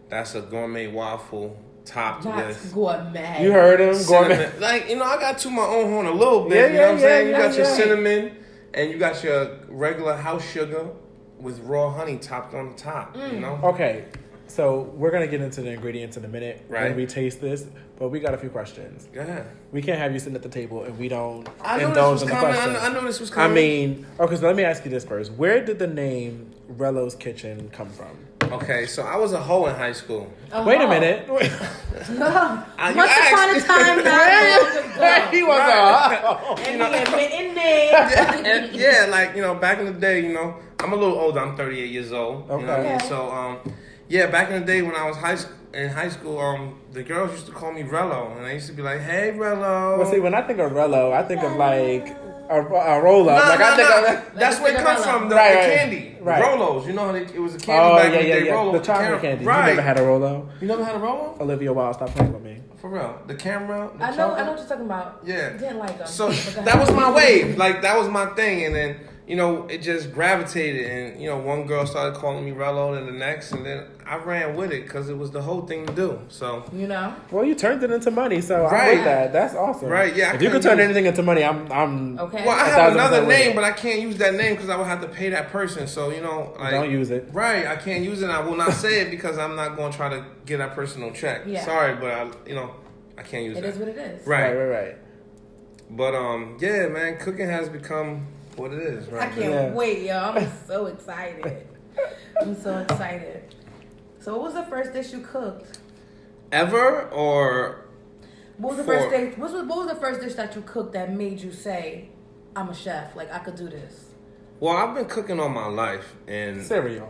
[SPEAKER 3] That's a gourmet waffle topped
[SPEAKER 2] That's
[SPEAKER 3] with
[SPEAKER 2] gourmet.
[SPEAKER 1] You heard him.
[SPEAKER 3] cinnamon.
[SPEAKER 1] Gourmet.
[SPEAKER 3] Like, you know, I got to my own horn a little bit.
[SPEAKER 1] Yeah,
[SPEAKER 3] you know what I'm
[SPEAKER 1] yeah,
[SPEAKER 3] saying?
[SPEAKER 1] yeah,
[SPEAKER 3] You got your
[SPEAKER 1] yeah.
[SPEAKER 3] cinnamon and you got your regular house sugar with raw honey topped on the top. You know?
[SPEAKER 1] Okay, so we're gonna get into the ingredients in a minute when
[SPEAKER 3] Right.
[SPEAKER 1] we taste this, but we got a few questions.
[SPEAKER 3] Go ahead.
[SPEAKER 1] We can't have you sitting at the table and we don't
[SPEAKER 3] I knew this
[SPEAKER 1] indulge
[SPEAKER 3] was
[SPEAKER 1] in the
[SPEAKER 3] coming.
[SPEAKER 1] questions.
[SPEAKER 3] I knew this was
[SPEAKER 1] I
[SPEAKER 3] coming.
[SPEAKER 1] mean, okay, so let me ask you this first. Where did the name Rello's Kitchen come from?
[SPEAKER 3] Okay, so I was a hoe in high school.
[SPEAKER 1] Wait a minute.
[SPEAKER 2] No.
[SPEAKER 3] You
[SPEAKER 2] Once upon a
[SPEAKER 3] asked.
[SPEAKER 2] time, not
[SPEAKER 1] he
[SPEAKER 2] long
[SPEAKER 1] was
[SPEAKER 2] ago.
[SPEAKER 1] a
[SPEAKER 2] And he admitting names.
[SPEAKER 3] Yeah, like, you know, back in the day, you know, I'm a little older. I'm 38 years old. You know what I
[SPEAKER 1] Okay.
[SPEAKER 3] mean? So, yeah, back in the day when I was in high school, the girls used to call me Rello, and I used to be like, "Hey, Rello."
[SPEAKER 1] Well, see, when I think of Rello, I think of like a roll up. Like I think of
[SPEAKER 3] That's where it comes from. The,
[SPEAKER 1] Right,
[SPEAKER 3] the
[SPEAKER 1] right.
[SPEAKER 3] candy,
[SPEAKER 1] Right.
[SPEAKER 3] Rolos. You know, it was a candy
[SPEAKER 1] Oh
[SPEAKER 3] back
[SPEAKER 1] yeah,
[SPEAKER 3] in the
[SPEAKER 1] yeah,
[SPEAKER 3] day.
[SPEAKER 1] yeah.
[SPEAKER 3] Rolo,
[SPEAKER 1] The chocolate candy.
[SPEAKER 3] Right.
[SPEAKER 1] You never had a Rolo?
[SPEAKER 3] You never had a Rolo?
[SPEAKER 1] Olivia Wilde, stop playing with me.
[SPEAKER 3] For real, the camera. The
[SPEAKER 2] I know
[SPEAKER 3] chocolate?
[SPEAKER 2] what you're talking about.
[SPEAKER 3] Yeah.
[SPEAKER 2] Didn't like them.
[SPEAKER 3] So that was my wave. Like, that was my thing. And then, you know, it just gravitated. And, you know, one girl started calling me Rello and the next. And then I ran with it because it was the whole thing to do. So,
[SPEAKER 2] You know?
[SPEAKER 1] Well, you turned it into money, so I
[SPEAKER 3] Right.
[SPEAKER 1] like that. That's awesome.
[SPEAKER 3] Right, yeah, I
[SPEAKER 1] If you could
[SPEAKER 3] couldn't
[SPEAKER 1] turn
[SPEAKER 3] use-
[SPEAKER 1] anything into money, I'm.
[SPEAKER 2] Okay.
[SPEAKER 3] well, I
[SPEAKER 1] 1,000%
[SPEAKER 3] have another
[SPEAKER 1] with
[SPEAKER 3] name,
[SPEAKER 1] it.
[SPEAKER 3] but I can't use that name because I would have to pay that person. So, you know, like,
[SPEAKER 1] Don't use it.
[SPEAKER 3] Right, I can't use it. I will not say it because I'm not going to try to get that person no check.
[SPEAKER 2] Yeah.
[SPEAKER 3] Sorry, but I can't use
[SPEAKER 2] It
[SPEAKER 3] that.
[SPEAKER 2] is what it is.
[SPEAKER 3] Right.
[SPEAKER 1] Right.
[SPEAKER 3] But yeah, man, cooking has become what it is.
[SPEAKER 2] I
[SPEAKER 3] Right.
[SPEAKER 2] can't
[SPEAKER 1] Yeah.
[SPEAKER 2] wait, y'all. I'm so excited. I'm so excited. So, what was the first dish you cooked?
[SPEAKER 3] Ever or
[SPEAKER 2] What was the
[SPEAKER 3] For-
[SPEAKER 2] first dish? What was the first dish that you cooked that made you say, "I'm a chef. Like I could do this"?
[SPEAKER 3] well, I've been cooking all my life, and
[SPEAKER 1] Cereal.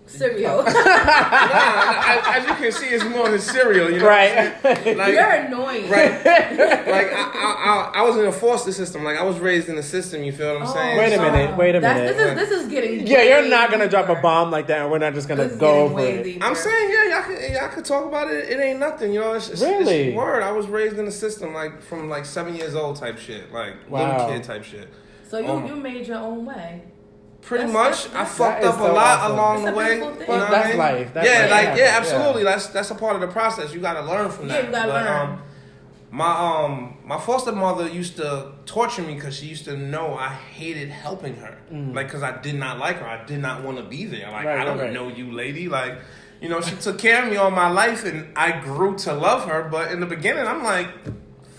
[SPEAKER 2] Cereal.
[SPEAKER 3] as you can see, it's more than cereal. You know,
[SPEAKER 1] Right.
[SPEAKER 3] Like,
[SPEAKER 2] You're annoying.
[SPEAKER 3] right. Like I was in a foster system. Like I was raised in a system. You feel what I'm saying?
[SPEAKER 1] Wait a minute. Wait a minute.
[SPEAKER 2] This is getting.
[SPEAKER 1] Yeah, you're
[SPEAKER 2] way
[SPEAKER 1] not gonna drop a
[SPEAKER 2] deeper.
[SPEAKER 1] bomb like that, and we're not just gonna
[SPEAKER 2] This is
[SPEAKER 1] go
[SPEAKER 2] getting
[SPEAKER 1] over
[SPEAKER 2] way
[SPEAKER 1] it.
[SPEAKER 2] deeper.
[SPEAKER 3] I'm saying, yeah, y'all could talk about it. It ain't nothing, you know. It's
[SPEAKER 1] Really?
[SPEAKER 3] word. I was raised in a system like from like 7 years old type shit, like
[SPEAKER 1] Wow.
[SPEAKER 3] little kid type shit.
[SPEAKER 2] So you made your own way.
[SPEAKER 3] Pretty
[SPEAKER 2] That's-
[SPEAKER 3] much,
[SPEAKER 2] that's-
[SPEAKER 3] I fucked
[SPEAKER 1] that
[SPEAKER 3] up
[SPEAKER 1] is
[SPEAKER 3] a
[SPEAKER 1] so
[SPEAKER 3] lot
[SPEAKER 1] awesome.
[SPEAKER 3] along
[SPEAKER 2] It's
[SPEAKER 3] the
[SPEAKER 2] a
[SPEAKER 3] way.
[SPEAKER 2] beautiful thing.
[SPEAKER 3] You know what
[SPEAKER 1] That's
[SPEAKER 3] I mean?
[SPEAKER 1] life. That's
[SPEAKER 3] yeah,
[SPEAKER 1] life.
[SPEAKER 3] like
[SPEAKER 1] Yeah.
[SPEAKER 3] absolutely. That's a part of the process. You got to learn from
[SPEAKER 2] Yeah,
[SPEAKER 3] that.
[SPEAKER 2] you gotta learn.
[SPEAKER 3] My foster mother used to torture me because she used to know I hated helping her, like because I did not like her. I did not want to be there. Like
[SPEAKER 1] Right,
[SPEAKER 3] I don't
[SPEAKER 1] right.
[SPEAKER 3] know you, lady. Like, you know, she took care of me all my life, and I grew to love her. But in the beginning, I'm like,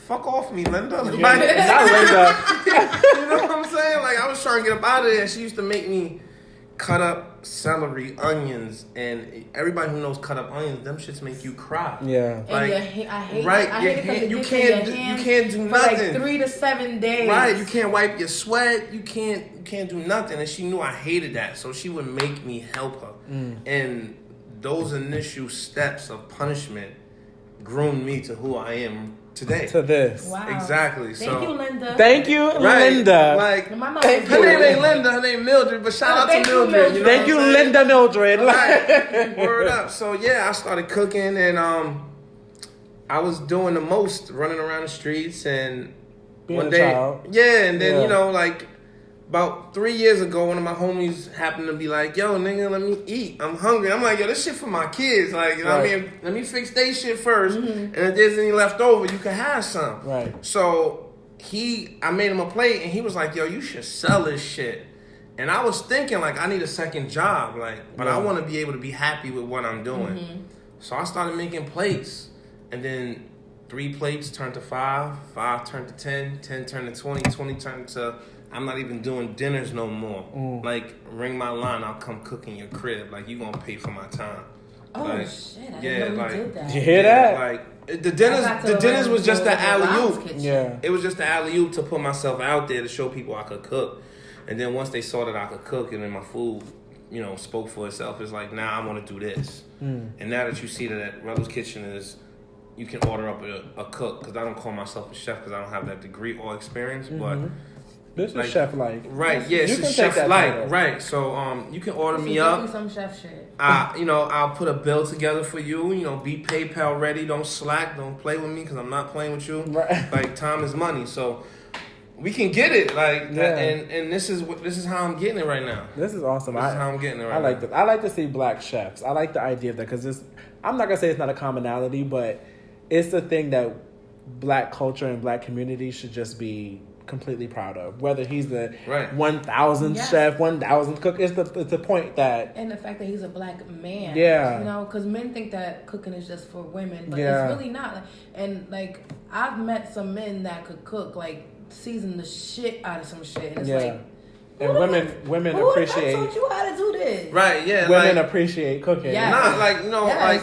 [SPEAKER 3] fuck off me, Linda.
[SPEAKER 1] Yeah,
[SPEAKER 3] Like,
[SPEAKER 1] not Linda.
[SPEAKER 3] you know what I'm saying? Like I was trying to get up out of there, and she used to make me cut up celery, onions, and everybody who knows cut up onions, them shits make you cry.
[SPEAKER 1] Yeah.
[SPEAKER 2] And
[SPEAKER 3] Like,
[SPEAKER 2] your I hate
[SPEAKER 3] right,
[SPEAKER 2] I
[SPEAKER 3] your
[SPEAKER 2] hate it 'cause
[SPEAKER 3] hand-
[SPEAKER 2] it
[SPEAKER 3] you
[SPEAKER 2] gets
[SPEAKER 3] can't
[SPEAKER 2] in
[SPEAKER 3] do-
[SPEAKER 2] your
[SPEAKER 3] you
[SPEAKER 2] hands
[SPEAKER 3] can't do
[SPEAKER 2] for like
[SPEAKER 3] nothing.
[SPEAKER 2] 3 to 7 days.
[SPEAKER 3] Right, you can't wipe your sweat. You can't do nothing. And she knew I hated that, so she would make me help her. And those initial steps of punishment groomed me to who I am today.
[SPEAKER 1] To this.
[SPEAKER 2] Wow.
[SPEAKER 3] Exactly.
[SPEAKER 2] Thank
[SPEAKER 3] so
[SPEAKER 2] you, Linda.
[SPEAKER 1] Thank you,
[SPEAKER 3] right,
[SPEAKER 1] Linda.
[SPEAKER 3] Like
[SPEAKER 2] My mom
[SPEAKER 1] Thank
[SPEAKER 2] was
[SPEAKER 3] her
[SPEAKER 1] you.
[SPEAKER 3] name
[SPEAKER 2] good.
[SPEAKER 3] ain't Linda, her name Mildred. But shout
[SPEAKER 2] Oh,
[SPEAKER 3] out to
[SPEAKER 2] thank you,
[SPEAKER 3] Mildred.
[SPEAKER 2] Mildred.
[SPEAKER 3] You know
[SPEAKER 1] Thank
[SPEAKER 3] what
[SPEAKER 1] you,
[SPEAKER 3] I'm saying?
[SPEAKER 1] Linda Mildred.
[SPEAKER 3] Right. Word up. So yeah, I started cooking, and I was doing the most, running around the streets, and
[SPEAKER 1] Being
[SPEAKER 3] one
[SPEAKER 1] a
[SPEAKER 3] day,
[SPEAKER 1] child.
[SPEAKER 3] yeah, and then
[SPEAKER 1] Yeah.
[SPEAKER 3] like about 3 years ago, one of my homies happened to be like, "Yo, nigga, let me eat. I'm hungry." I'm like, "Yo, this shit for my kids. Like, you know what I
[SPEAKER 1] Right.
[SPEAKER 3] mean? Let me fix they shit first, and if there's any left over, you can have some."
[SPEAKER 1] Right.
[SPEAKER 3] So I made him a plate, and he was like, "Yo, you should sell this shit." And I was thinking like, I need a second job, like, but I
[SPEAKER 1] Yeah.
[SPEAKER 3] want to be able to be happy with what I'm doing. So I started making plates, and then 3 plates turned to 5, 5 turned to 10, 10 turned to 20, 20 turned to I'm not even doing dinners no more. Like, ring my line, I'll come cook in your crib. Like, you gonna pay for my time.
[SPEAKER 2] Oh
[SPEAKER 3] Like,
[SPEAKER 2] shit! I
[SPEAKER 3] yeah,
[SPEAKER 2] didn't know
[SPEAKER 3] like-
[SPEAKER 2] you did that.
[SPEAKER 1] You hear that?
[SPEAKER 3] Like the
[SPEAKER 2] I
[SPEAKER 3] dinners,
[SPEAKER 2] got to
[SPEAKER 3] the dinners
[SPEAKER 2] learn
[SPEAKER 3] was just
[SPEAKER 2] to
[SPEAKER 3] the
[SPEAKER 2] go to Bob's
[SPEAKER 3] alley-oop.
[SPEAKER 2] Kitchen.
[SPEAKER 1] Yeah.
[SPEAKER 3] It was just the alley-oop to put myself out there to show people I could cook. And then once they saw that I could cook and then my food, spoke for itself, it's like, now I want to do this. And now that you see that Rebel's Kitchen is, you can order up a cook, because I don't call myself a chef because I don't have that degree or experience, but
[SPEAKER 1] This is
[SPEAKER 3] Like-
[SPEAKER 1] chef like.
[SPEAKER 3] right, yeah,
[SPEAKER 1] You
[SPEAKER 3] it's
[SPEAKER 1] can
[SPEAKER 3] a
[SPEAKER 1] take
[SPEAKER 3] chef
[SPEAKER 1] that
[SPEAKER 3] like,
[SPEAKER 1] title.
[SPEAKER 3] right. So you can order
[SPEAKER 2] This
[SPEAKER 3] me
[SPEAKER 2] is
[SPEAKER 3] up.
[SPEAKER 2] definitely some chef shit.
[SPEAKER 3] I'll put a bill together for you. Be PayPal ready. Don't slack. Don't play with me because I'm not playing with you.
[SPEAKER 1] Right.
[SPEAKER 3] Like, time is money, so we can get it. Like that,
[SPEAKER 1] Yeah.
[SPEAKER 3] and this is how I'm getting it right now.
[SPEAKER 1] This is awesome.
[SPEAKER 3] This is how I'm getting it right
[SPEAKER 1] I like
[SPEAKER 3] now.
[SPEAKER 1] this. I like to see black chefs. I like the idea of that because I'm not gonna say it's not a commonality, but it's the thing that black culture and black community should just be completely proud of. Whether he's the
[SPEAKER 3] Right.
[SPEAKER 1] 1,000th
[SPEAKER 2] Yes.
[SPEAKER 1] chef, 1,000th cook, it's the point that
[SPEAKER 2] And the fact that he's a black man.
[SPEAKER 1] Yeah.
[SPEAKER 2] Because men think that cooking is just for women, but
[SPEAKER 1] Yeah.
[SPEAKER 2] it's really not. And, like, I've met some men that could cook, like, season the shit out of some shit. And it's
[SPEAKER 1] Yeah.
[SPEAKER 2] like,
[SPEAKER 1] and women
[SPEAKER 2] who
[SPEAKER 1] appreciate
[SPEAKER 2] told you how to do this?
[SPEAKER 3] Right? Yeah.
[SPEAKER 1] women
[SPEAKER 3] like,
[SPEAKER 1] appreciate cooking.
[SPEAKER 2] Yeah.
[SPEAKER 3] Nah, like
[SPEAKER 2] Yes,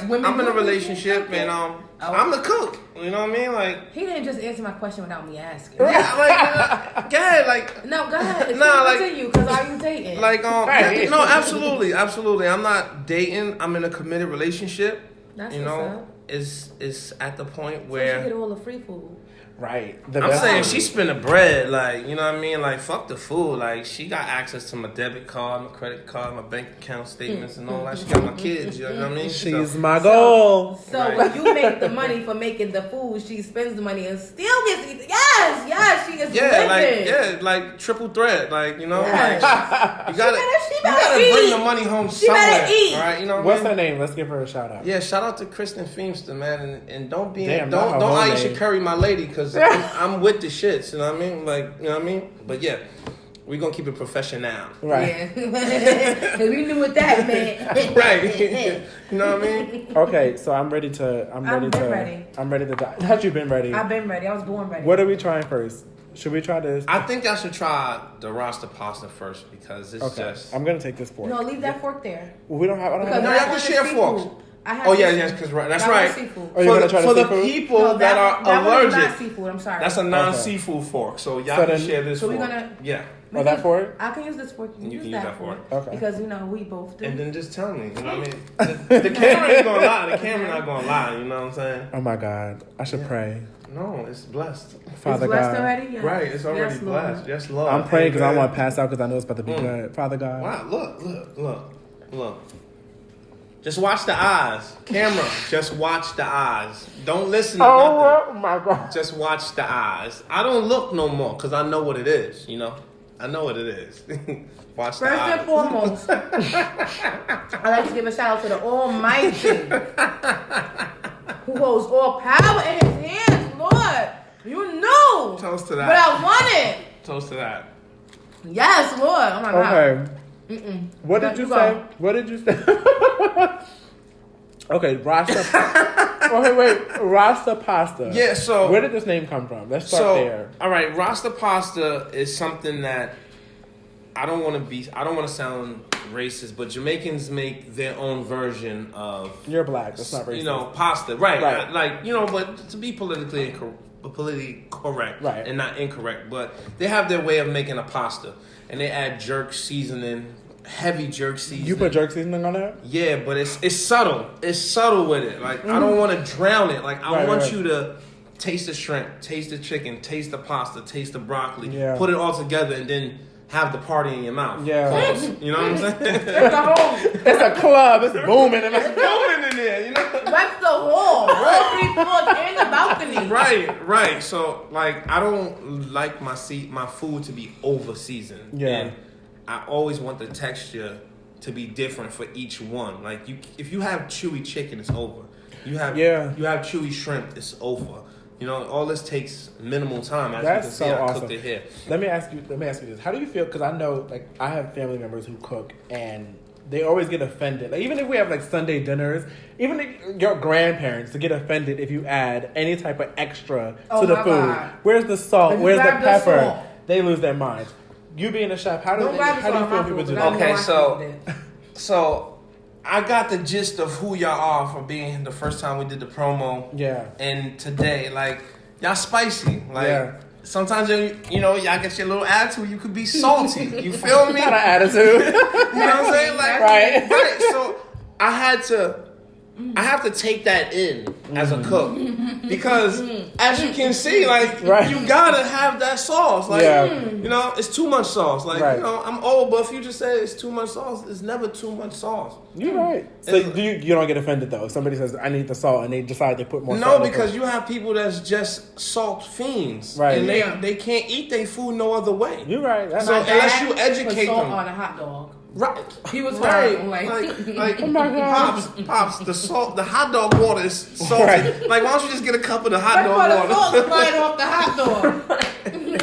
[SPEAKER 3] like
[SPEAKER 2] women
[SPEAKER 3] I'm in a
[SPEAKER 2] do
[SPEAKER 3] relationship
[SPEAKER 2] appreciate
[SPEAKER 3] and
[SPEAKER 2] cooking.
[SPEAKER 3] I'm the cook. You know what I mean? Like,
[SPEAKER 2] He didn't just answer my question without me asking.
[SPEAKER 3] yeah, like, go ahead, like.
[SPEAKER 2] No, go ahead.
[SPEAKER 3] Nah, like-
[SPEAKER 2] Continue, because are you dating?
[SPEAKER 3] Like
[SPEAKER 1] Right.
[SPEAKER 3] yeah, no, absolutely. I'm not dating. I'm in a committed relationship.
[SPEAKER 2] That's
[SPEAKER 3] You
[SPEAKER 2] what's
[SPEAKER 3] know,
[SPEAKER 2] up.
[SPEAKER 3] it's at the point
[SPEAKER 2] So she get
[SPEAKER 3] where
[SPEAKER 2] all the free food.
[SPEAKER 1] Right. The
[SPEAKER 3] I'm
[SPEAKER 1] best
[SPEAKER 3] saying
[SPEAKER 1] food.
[SPEAKER 3] she spend the bread. Like, you know what I mean? Like, fuck the food. Like, she got access to my debit card, my credit card, my bank account statements, and all that. She got my kids. You know what I mean?
[SPEAKER 1] She's
[SPEAKER 3] So-
[SPEAKER 1] my goal.
[SPEAKER 2] So
[SPEAKER 3] Right.
[SPEAKER 2] when you make the money for making the food, she spends the money and still gets to eat. Yes, she is living.
[SPEAKER 3] like triple threat. Like, you know,
[SPEAKER 2] Yes.
[SPEAKER 3] like you gotta
[SPEAKER 2] She better
[SPEAKER 3] bring
[SPEAKER 2] eat.
[SPEAKER 3] the money home
[SPEAKER 2] She
[SPEAKER 3] somewhere.
[SPEAKER 2] better eat.
[SPEAKER 3] All right, you know what
[SPEAKER 1] What's
[SPEAKER 3] I mean?
[SPEAKER 1] her name? Let's give her a shout out.
[SPEAKER 3] Yeah, shout out to Kristen Feemster, man, and don't be
[SPEAKER 1] Damn,
[SPEAKER 3] don't
[SPEAKER 1] not her whole
[SPEAKER 3] Aisha
[SPEAKER 1] name.
[SPEAKER 3] Curry my lady, because I'm with the shits, you know what I mean? Like, you know what I mean? But yeah, we gonna keep it professional,
[SPEAKER 1] Right.
[SPEAKER 2] Yeah. 'Cause we knew what that meant.
[SPEAKER 3] right? You know what I mean?
[SPEAKER 1] Okay, so I'm ready to. I'm ready to die. Have you been ready?
[SPEAKER 2] I've been ready. I was born ready.
[SPEAKER 1] What are we trying first? Should we try this?
[SPEAKER 3] I think I should try the Rasta pasta first because it's
[SPEAKER 1] Okay,
[SPEAKER 3] just.
[SPEAKER 1] I'm gonna take this fork.
[SPEAKER 2] No, leave that fork there.
[SPEAKER 1] We don't have. I don't
[SPEAKER 2] Because
[SPEAKER 3] No,
[SPEAKER 1] have.
[SPEAKER 3] you have to
[SPEAKER 2] I
[SPEAKER 3] share
[SPEAKER 2] wanted
[SPEAKER 3] forks.
[SPEAKER 2] seafood. I had
[SPEAKER 3] Oh yeah,
[SPEAKER 2] seafood.
[SPEAKER 3] yes, because that's
[SPEAKER 2] That was
[SPEAKER 3] right.
[SPEAKER 2] seafood.
[SPEAKER 1] Oh, you're gonna try
[SPEAKER 3] for
[SPEAKER 1] the
[SPEAKER 3] the
[SPEAKER 1] seafood?
[SPEAKER 3] people
[SPEAKER 2] No,
[SPEAKER 3] that are
[SPEAKER 2] that one is not
[SPEAKER 3] allergic,
[SPEAKER 2] seafood. I'm sorry.
[SPEAKER 3] that's a non-seafood fork. So y'all
[SPEAKER 1] So
[SPEAKER 3] can
[SPEAKER 1] then-
[SPEAKER 3] share this
[SPEAKER 2] So we're
[SPEAKER 3] fork.
[SPEAKER 2] gonna-
[SPEAKER 3] Yeah,
[SPEAKER 2] We
[SPEAKER 1] Oh, that
[SPEAKER 2] can-
[SPEAKER 1] fork?
[SPEAKER 2] I can use this fork. You can use that fork.
[SPEAKER 1] Okay.
[SPEAKER 2] Because we both do.
[SPEAKER 3] and then just tell me. You know what I mean? The camera ain't gonna lie. The camera not gonna lie. You know what I'm saying?
[SPEAKER 1] Oh my God! I should pray.
[SPEAKER 3] No, it's blessed.
[SPEAKER 1] Father
[SPEAKER 2] it's blessed
[SPEAKER 1] God,
[SPEAKER 2] already? Yes.
[SPEAKER 3] Right, it's already
[SPEAKER 2] Yes, Lord.
[SPEAKER 3] blessed. Yes, Lord.
[SPEAKER 1] I'm praying because I
[SPEAKER 3] Amen.
[SPEAKER 1] want to pass out because I know it's about to be
[SPEAKER 3] Mm.
[SPEAKER 1] good. Father God,
[SPEAKER 3] Wow, look. Just watch the eyes. Camera, just watch the eyes. Don't listen to nothing.
[SPEAKER 1] oh my God!
[SPEAKER 3] Just watch the eyes. I don't look no more because I know what it is, you know? I know what it is. Watch the
[SPEAKER 2] First
[SPEAKER 3] eyes.
[SPEAKER 2] and foremost, I'd like to give a shout out to the Almighty who holds all power in his hands, Lord. You knew
[SPEAKER 3] Toast to
[SPEAKER 2] what
[SPEAKER 3] that.
[SPEAKER 2] I wanted.
[SPEAKER 3] Toast to that.
[SPEAKER 2] Yes, Lord. Oh my God.
[SPEAKER 1] Okay,
[SPEAKER 2] Mm-mm.
[SPEAKER 1] what
[SPEAKER 2] No,
[SPEAKER 1] did you
[SPEAKER 2] you
[SPEAKER 1] say?
[SPEAKER 2] go.
[SPEAKER 1] What did you say? Okay, Rasta. Okay, wait, Rasta pasta.
[SPEAKER 3] Yeah, so
[SPEAKER 1] Where did this name come from? Let's start there.
[SPEAKER 3] all right, Rasta pasta is something that I don't want to sound racist, but Jamaicans make their own version of
[SPEAKER 1] You're black. That's not racist.
[SPEAKER 3] you know, pasta, right?
[SPEAKER 1] Right.
[SPEAKER 3] Like you know, but to be politically correct,
[SPEAKER 1] Right.
[SPEAKER 3] and not incorrect, but they have their way of making a pasta, and they add jerk seasoning, heavy jerk seasoning.
[SPEAKER 1] You put jerk seasoning on that?
[SPEAKER 3] Yeah, but it's subtle. It's subtle with it. Like I don't want to drown it. Like I want
[SPEAKER 1] Right.
[SPEAKER 3] you to taste the shrimp, taste the chicken, taste the pasta, taste the broccoli,
[SPEAKER 1] Yeah.
[SPEAKER 3] put it all together, and then have the party in your mouth.
[SPEAKER 1] Yeah.
[SPEAKER 3] Pause. You know what I'm saying?
[SPEAKER 2] That's the whole.
[SPEAKER 1] It's a club. It's booming.
[SPEAKER 3] It's going in there, you know?
[SPEAKER 2] That's the whole. All 3 floors in the balcony.
[SPEAKER 3] Right. So like, I don't like my food to be over seasoned.
[SPEAKER 1] Yeah.
[SPEAKER 3] And I always want the texture to be different for each one. Like if you have chewy chicken, it's over. You have chewy shrimp, it's over. You know, all this takes minimal time. As
[SPEAKER 1] That's
[SPEAKER 3] you can
[SPEAKER 1] so
[SPEAKER 3] see, I
[SPEAKER 1] awesome.
[SPEAKER 3] cooked it here.
[SPEAKER 1] Let me ask you this. How do you feel? Because I know, like, I have family members who cook and they always get offended. Like, even if we have, like, Sunday dinners, even if your grandparents to get offended if you add any type of extra to the
[SPEAKER 2] my
[SPEAKER 1] food.
[SPEAKER 2] God.
[SPEAKER 1] Where's the salt?
[SPEAKER 2] If you
[SPEAKER 1] Where's the
[SPEAKER 2] grab the
[SPEAKER 1] pepper?
[SPEAKER 2] salt.
[SPEAKER 1] They lose their minds. You being a chef, how do
[SPEAKER 2] Don't
[SPEAKER 1] you
[SPEAKER 2] grab the
[SPEAKER 1] feel
[SPEAKER 2] salt
[SPEAKER 1] when
[SPEAKER 2] on
[SPEAKER 1] people
[SPEAKER 2] my
[SPEAKER 1] do
[SPEAKER 2] food,
[SPEAKER 1] that?
[SPEAKER 2] 'cause I
[SPEAKER 3] Okay,
[SPEAKER 2] know
[SPEAKER 3] so-
[SPEAKER 2] I did.
[SPEAKER 3] So I got the gist of who y'all are from being the first time we did the promo.
[SPEAKER 1] Yeah.
[SPEAKER 3] And today, like, y'all spicy. Like,
[SPEAKER 1] Yeah.
[SPEAKER 3] sometimes, you know, y'all get your little attitude. You could be salty. You feel me?
[SPEAKER 1] Not an attitude.
[SPEAKER 3] You know what I'm saying? Like,
[SPEAKER 1] Right.
[SPEAKER 3] Right. So I have to take that in as a cook because, as you can see, like
[SPEAKER 1] Right.
[SPEAKER 3] you gotta have that sauce. Like,
[SPEAKER 1] Yeah.
[SPEAKER 3] you know, it's too much sauce. Like,
[SPEAKER 1] Right.
[SPEAKER 3] you know, I'm old, but if you just say it's too much sauce, it's never too much sauce.
[SPEAKER 1] You're right. So you don't get offended though. If somebody says I need the salt and they decide they put more salt.
[SPEAKER 3] No,
[SPEAKER 1] in the
[SPEAKER 3] because
[SPEAKER 1] food.
[SPEAKER 3] you have people that's just salt fiends,
[SPEAKER 1] Right.
[SPEAKER 3] And
[SPEAKER 2] Yeah.
[SPEAKER 3] they can't eat their food no other way.
[SPEAKER 1] You're right. That's
[SPEAKER 3] So
[SPEAKER 1] not
[SPEAKER 3] unless you
[SPEAKER 2] Dad
[SPEAKER 3] educate
[SPEAKER 2] put salt
[SPEAKER 3] them.
[SPEAKER 2] on a hot dog.
[SPEAKER 3] Right.
[SPEAKER 2] He was
[SPEAKER 3] right.
[SPEAKER 2] hurt. I'm like,
[SPEAKER 1] Oh my God.
[SPEAKER 3] Pops, the hot dog water is salty.
[SPEAKER 1] Right.
[SPEAKER 3] Like, why don't you just get a cup of the hot
[SPEAKER 2] that's why the
[SPEAKER 3] dog
[SPEAKER 2] salt's
[SPEAKER 3] water?
[SPEAKER 2] flying off the hot dog.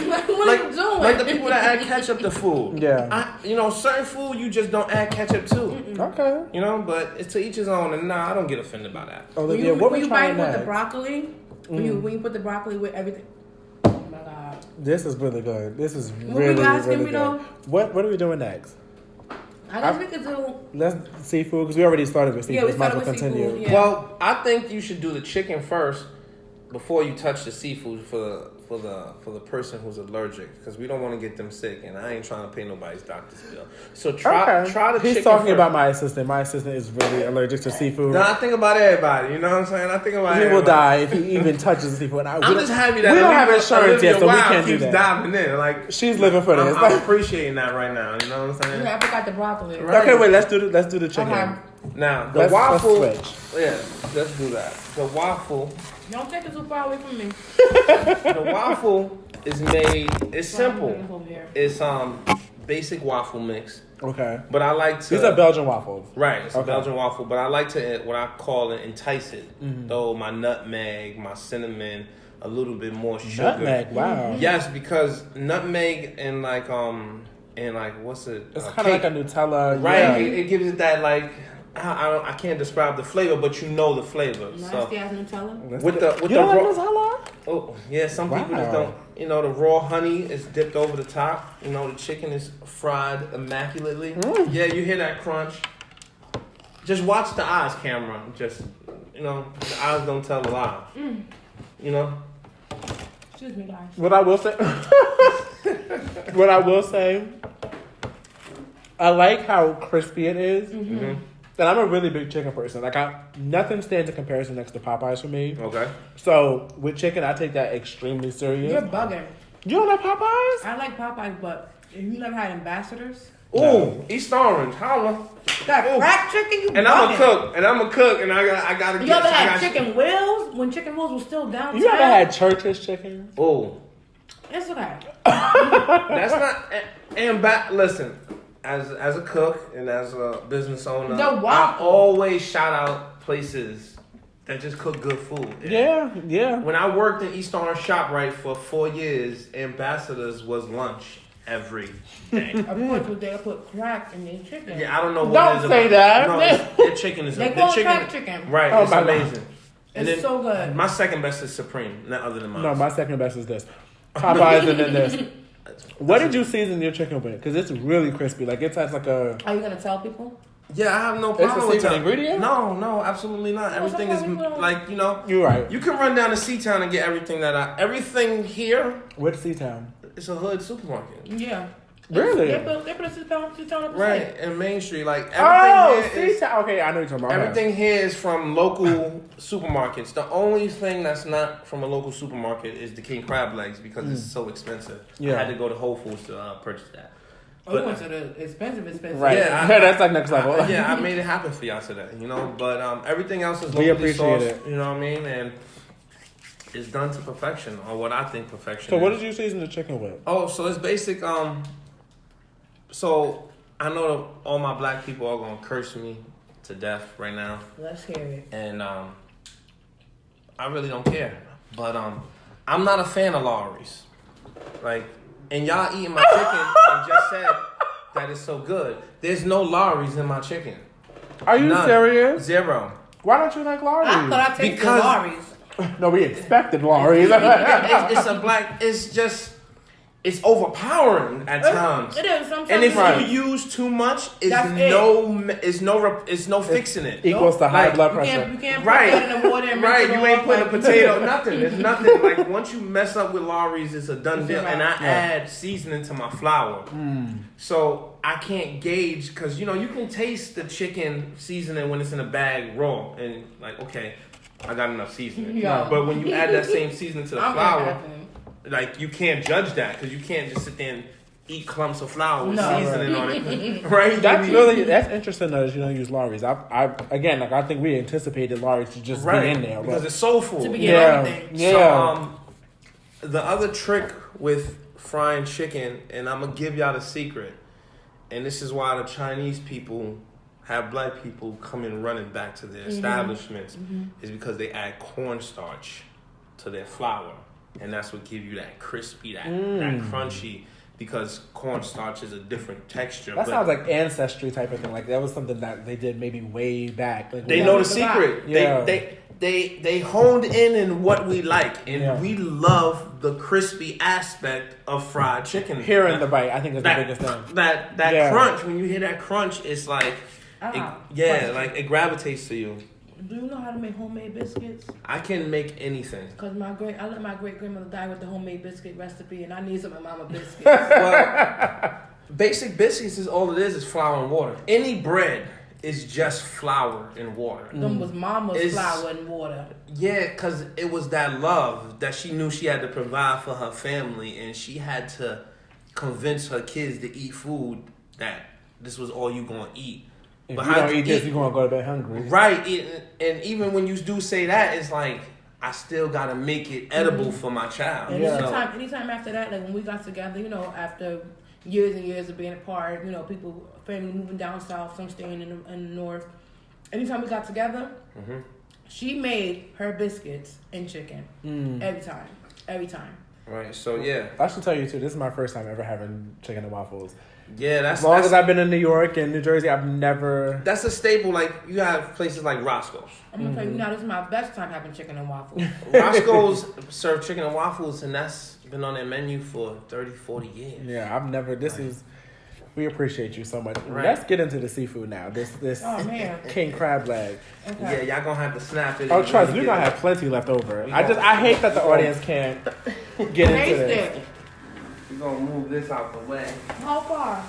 [SPEAKER 2] Like, what
[SPEAKER 3] like,
[SPEAKER 2] are you doing?
[SPEAKER 3] like the people that add ketchup to food.
[SPEAKER 1] Yeah.
[SPEAKER 3] You know, certain food you just don't add ketchup to.
[SPEAKER 1] Okay.
[SPEAKER 3] You know, but it's to each his own. And nah, I don't get offended by that.
[SPEAKER 1] Olivia, what
[SPEAKER 2] when
[SPEAKER 1] we
[SPEAKER 2] you bite
[SPEAKER 1] trying
[SPEAKER 2] with the
[SPEAKER 1] next?
[SPEAKER 2] broccoli, when you put the broccoli with everything. Oh my God.
[SPEAKER 1] This is really good. This is
[SPEAKER 2] What
[SPEAKER 1] really,
[SPEAKER 2] were you asking
[SPEAKER 1] really
[SPEAKER 2] me,
[SPEAKER 1] good.
[SPEAKER 2] though?
[SPEAKER 1] What are we doing next?
[SPEAKER 2] I guess we could do.
[SPEAKER 1] Let's seafood because we already started with
[SPEAKER 2] Yeah,
[SPEAKER 1] seafood.
[SPEAKER 2] we
[SPEAKER 1] Might as
[SPEAKER 2] started
[SPEAKER 1] well
[SPEAKER 2] with
[SPEAKER 1] continue.
[SPEAKER 2] seafood, yeah.
[SPEAKER 3] Well, I think you should do the chicken first before you touch the seafood for the person who's allergic, because we don't want to get them sick, and I ain't trying to pay nobody's doctor's bill. So try the
[SPEAKER 1] He's
[SPEAKER 3] chicken
[SPEAKER 1] talking
[SPEAKER 3] first.
[SPEAKER 1] about my assistant. My assistant is really allergic to seafood.
[SPEAKER 3] No, I think about everybody. You know what I'm saying? I think about
[SPEAKER 1] He
[SPEAKER 3] everybody.
[SPEAKER 1] will die if he even touches the seafood.
[SPEAKER 3] I'm just happy that
[SPEAKER 1] we don't have
[SPEAKER 3] Olivia-
[SPEAKER 1] insurance yet,
[SPEAKER 3] Olivia
[SPEAKER 1] so we
[SPEAKER 3] Wilde
[SPEAKER 1] can't do
[SPEAKER 3] keeps
[SPEAKER 1] that.
[SPEAKER 3] diving in. Like,
[SPEAKER 1] She's living for this.
[SPEAKER 3] I'm appreciating that right now. You know what I'm saying?
[SPEAKER 2] Yeah, I forgot the broccoli.
[SPEAKER 3] Right.
[SPEAKER 1] Okay, wait. Let's do the chicken.
[SPEAKER 2] Okay.
[SPEAKER 3] Now the
[SPEAKER 1] Let's
[SPEAKER 3] waffle.
[SPEAKER 1] switch.
[SPEAKER 3] Yeah, let's do that. The waffle.
[SPEAKER 2] Don't take it too far away from me.
[SPEAKER 3] The waffle is made. It's simple.
[SPEAKER 2] Over here.
[SPEAKER 3] It's basic waffle mix.
[SPEAKER 1] Okay.
[SPEAKER 3] But I like to.
[SPEAKER 1] These are Belgian waffles.
[SPEAKER 3] Right, it's
[SPEAKER 1] Okay.
[SPEAKER 3] a Belgian waffle, but I like to what I call it entice it.
[SPEAKER 1] Mm-hmm.
[SPEAKER 3] Throw my nutmeg, my cinnamon, a little bit more sugar.
[SPEAKER 1] Nutmeg. Wow.
[SPEAKER 3] Yes, because nutmeg and like what's it?
[SPEAKER 1] It's kind of like a Nutella.
[SPEAKER 3] right.
[SPEAKER 1] Yeah.
[SPEAKER 3] It gives it that like I can't describe the flavor, but you know the flavor.
[SPEAKER 2] Nasty ass Nutella.
[SPEAKER 3] With the
[SPEAKER 1] you don't
[SPEAKER 3] raw,
[SPEAKER 1] like Nutella?
[SPEAKER 3] oh yeah, some people just
[SPEAKER 1] Wow.
[SPEAKER 3] don't. You know, the raw honey is dipped over the top. You know, the chicken is fried immaculately. Yeah, you hear that crunch. Just watch the eyes, camera. Just the eyes don't tell a lie. You know.
[SPEAKER 2] Excuse me, guys.
[SPEAKER 1] What I will say, I like how crispy it is.
[SPEAKER 3] Mm-hmm.
[SPEAKER 1] And I'm a really big chicken person. Like, nothing stands in comparison next to Popeyes for me.
[SPEAKER 3] Okay.
[SPEAKER 1] So with chicken, I take that extremely serious.
[SPEAKER 2] You're bugging.
[SPEAKER 1] You don't like Popeyes?
[SPEAKER 2] I like Popeyes, but if you never had ambassadors,
[SPEAKER 3] Ooh,
[SPEAKER 1] No.
[SPEAKER 3] East Orange, holla.
[SPEAKER 2] that
[SPEAKER 3] Ooh.
[SPEAKER 2] crack chicken, you
[SPEAKER 3] And
[SPEAKER 2] bugging.
[SPEAKER 3] I'm a cook, and I gotta
[SPEAKER 2] You
[SPEAKER 3] get.
[SPEAKER 2] ever
[SPEAKER 3] I
[SPEAKER 2] had
[SPEAKER 3] got-
[SPEAKER 2] Chicken Wills when Chicken Wills was still downtown?
[SPEAKER 1] You ever had Church's chicken?
[SPEAKER 3] Ooh,
[SPEAKER 2] It's okay.
[SPEAKER 3] that's not. Listen, as a cook and as a business owner,
[SPEAKER 2] The
[SPEAKER 3] I
[SPEAKER 2] waffle.
[SPEAKER 3] always shout out places that just cook good food.
[SPEAKER 1] Yeah.
[SPEAKER 3] When I worked in East Orange ShopRite for 4 years, Ambassadors was lunch every day.
[SPEAKER 2] Of course, but they put crack in their chicken.
[SPEAKER 3] Yeah, I don't know what
[SPEAKER 1] Don't
[SPEAKER 3] it is
[SPEAKER 1] say
[SPEAKER 3] about.
[SPEAKER 1] that.
[SPEAKER 3] No, their chicken is
[SPEAKER 2] They
[SPEAKER 3] their
[SPEAKER 2] call it crack chicken.
[SPEAKER 3] Right,
[SPEAKER 1] Oh
[SPEAKER 3] it's
[SPEAKER 1] my God.
[SPEAKER 3] amazing.
[SPEAKER 2] It's so good.
[SPEAKER 3] My second best is Supreme, not other than mine.
[SPEAKER 1] No, my second best is this. Popeyes and then this. What did you season your chicken with? Because it's really crispy. Like it has like a.
[SPEAKER 2] Are you gonna tell people?
[SPEAKER 3] Yeah, I have no
[SPEAKER 1] It's a
[SPEAKER 3] problem with
[SPEAKER 1] secret
[SPEAKER 3] that.
[SPEAKER 1] ingredient?
[SPEAKER 3] No, absolutely not. Everything is
[SPEAKER 2] sometimes people-
[SPEAKER 3] like
[SPEAKER 1] You're right.
[SPEAKER 3] You can run down to C-Town and get everything here.
[SPEAKER 1] What's C-Town?
[SPEAKER 3] It's a hood supermarket.
[SPEAKER 2] Yeah.
[SPEAKER 1] Really?
[SPEAKER 2] They put a sit-down
[SPEAKER 3] Right, and Main Street, like
[SPEAKER 1] Oh,
[SPEAKER 3] everything here is,
[SPEAKER 1] C-Town. Okay, I know you're talking about.
[SPEAKER 3] everything here is from local supermarkets. The only thing that's not from a local supermarket is the king crab legs because it's so expensive.
[SPEAKER 1] Yeah.
[SPEAKER 3] I had to go to Whole Foods to purchase that.
[SPEAKER 2] Oh, you went to the expensive.
[SPEAKER 1] Right.
[SPEAKER 3] Yeah,
[SPEAKER 1] That's like next level.
[SPEAKER 3] I made it happen for y'all today, But everything else is
[SPEAKER 1] We
[SPEAKER 3] locally
[SPEAKER 1] appreciate
[SPEAKER 3] sourced,
[SPEAKER 1] it.
[SPEAKER 3] you know what I mean? And it's done to perfection, or what I think perfection
[SPEAKER 1] So, what
[SPEAKER 3] is.
[SPEAKER 1] did you season the chicken with?
[SPEAKER 3] Oh, so it's basic. So I know all my black people are gonna curse me to death right now,
[SPEAKER 2] Let's hear it.
[SPEAKER 3] and I really don't care. But I'm not a fan of Lawry's. Like, and y'all eating my chicken and just said that it's so good. There's no Lawry's in my chicken.
[SPEAKER 1] Are you
[SPEAKER 3] None.
[SPEAKER 1] serious?
[SPEAKER 3] Zero.
[SPEAKER 1] Why don't you like Lawry's?
[SPEAKER 2] I thought I tasted
[SPEAKER 3] Because-
[SPEAKER 2] Lawry's.
[SPEAKER 1] No, we expected Lawry's.
[SPEAKER 3] It's a black. It's just. It's overpowering at times.
[SPEAKER 2] It is. Sometimes
[SPEAKER 3] And if
[SPEAKER 1] Right.
[SPEAKER 3] you use too much,
[SPEAKER 2] That's
[SPEAKER 3] it's no fixing it.
[SPEAKER 1] Equals to high
[SPEAKER 3] Like,
[SPEAKER 1] blood
[SPEAKER 2] you
[SPEAKER 1] pressure.
[SPEAKER 2] can't
[SPEAKER 3] Right.
[SPEAKER 2] put that in the water and
[SPEAKER 3] Right,
[SPEAKER 2] rinse it
[SPEAKER 3] you ain't
[SPEAKER 2] off,
[SPEAKER 3] putting a
[SPEAKER 2] like-
[SPEAKER 3] potato, nothing. There's nothing. Like, once you mess up with Lawry's, it's a done
[SPEAKER 2] It's
[SPEAKER 3] deal.
[SPEAKER 2] a wrap.
[SPEAKER 3] And I
[SPEAKER 1] Yeah.
[SPEAKER 3] add seasoning to my flour. So I can't gauge, because, you can taste the chicken seasoning when it's in a bag raw. And, like, okay, I got enough seasoning.
[SPEAKER 2] Yeah.
[SPEAKER 3] But when you add that same seasoning to the
[SPEAKER 2] I'm
[SPEAKER 3] flour,
[SPEAKER 2] laughing.
[SPEAKER 3] like, you can't judge that, because you can't just sit there and eat clumps of flour with
[SPEAKER 2] No.
[SPEAKER 3] seasoning on it. Right?
[SPEAKER 1] That's
[SPEAKER 3] You need-
[SPEAKER 1] that's interesting though that you don't use Lawry's. I again, like I think we anticipated Lawry's to just be in there.
[SPEAKER 3] because
[SPEAKER 1] But
[SPEAKER 3] it's soul food.
[SPEAKER 2] To be
[SPEAKER 1] yeah,
[SPEAKER 2] everything.
[SPEAKER 1] yeah.
[SPEAKER 3] So, the other trick with frying chicken, and I'm gonna give y'all the secret, and this is why the Chinese people have black people coming running back to their establishments, is because they add cornstarch to their flour, and that's what gives you that crispy, that crunchy. Because cornstarch is a different texture.
[SPEAKER 1] That
[SPEAKER 3] but
[SPEAKER 1] sounds like ancestry type of thing. Like that was something that they did maybe way back. Like
[SPEAKER 3] they
[SPEAKER 2] Yeah,
[SPEAKER 3] know the
[SPEAKER 2] it's a lot.
[SPEAKER 3] secret.
[SPEAKER 1] Yeah.
[SPEAKER 3] They honed in what we like, and
[SPEAKER 1] Yeah.
[SPEAKER 3] we love the crispy aspect of fried chicken.
[SPEAKER 1] hearing the bite, I think is the biggest thing.
[SPEAKER 3] that
[SPEAKER 1] Yeah.
[SPEAKER 3] crunch. When you hear that crunch, it's like,
[SPEAKER 2] Question.
[SPEAKER 3] like it gravitates to you.
[SPEAKER 2] Do you know how to make homemade biscuits?
[SPEAKER 3] I can make anything.
[SPEAKER 2] Cause I let my great grandmother die with the homemade biscuit recipe, and I need some of Mama biscuits.
[SPEAKER 3] Well, basic biscuits is all it is flour and water. Any bread is just flour and water.
[SPEAKER 2] Them was Mama's
[SPEAKER 3] It's-
[SPEAKER 2] flour and water.
[SPEAKER 3] Yeah, because it was that love that she knew she had to provide for her family, and she had to convince her kids to eat food that this was all you gonna eat.
[SPEAKER 1] If
[SPEAKER 3] But
[SPEAKER 1] you
[SPEAKER 3] how
[SPEAKER 1] don't
[SPEAKER 3] to
[SPEAKER 1] eat this,
[SPEAKER 3] eat-
[SPEAKER 1] you're gonna go to bed hungry.
[SPEAKER 3] Right, and even when you do say that, it's like I still gotta make it edible for my child.
[SPEAKER 2] And
[SPEAKER 1] Yeah.
[SPEAKER 3] So-
[SPEAKER 2] anytime after that, like when we got together, after years and years of being apart, people, family moving down south, some staying in the north. Anytime we got together, she made her biscuits and chicken every time.
[SPEAKER 3] Right, so yeah,
[SPEAKER 1] I should tell you too. This is my first time ever having chicken and waffles.
[SPEAKER 3] yeah, that's
[SPEAKER 1] As long
[SPEAKER 3] that's,
[SPEAKER 1] as I've been in New York and New Jersey, I've never.
[SPEAKER 3] that's a staple. Like you have places like Roscoe's.
[SPEAKER 2] I'm gonna tell you now, this is my best time having chicken and waffles.
[SPEAKER 3] Roscoe's serve chicken and waffles, and that's been on their menu for 30, 40 years.
[SPEAKER 1] Yeah, I've never. This is. We appreciate you so much.
[SPEAKER 3] Right.
[SPEAKER 1] Let's get into the seafood now. This
[SPEAKER 2] Oh man.
[SPEAKER 1] king crab leg.
[SPEAKER 2] Okay.
[SPEAKER 3] Yeah, y'all gonna have to snap it.
[SPEAKER 1] Oh,
[SPEAKER 3] and
[SPEAKER 1] trust
[SPEAKER 3] really
[SPEAKER 1] we're
[SPEAKER 3] get
[SPEAKER 1] gonna
[SPEAKER 3] it.
[SPEAKER 1] have plenty left over.
[SPEAKER 3] We
[SPEAKER 1] I hate that the audience can't get into
[SPEAKER 2] Taste
[SPEAKER 1] this.
[SPEAKER 2] it.
[SPEAKER 3] We're gonna move this out the way.
[SPEAKER 2] How far?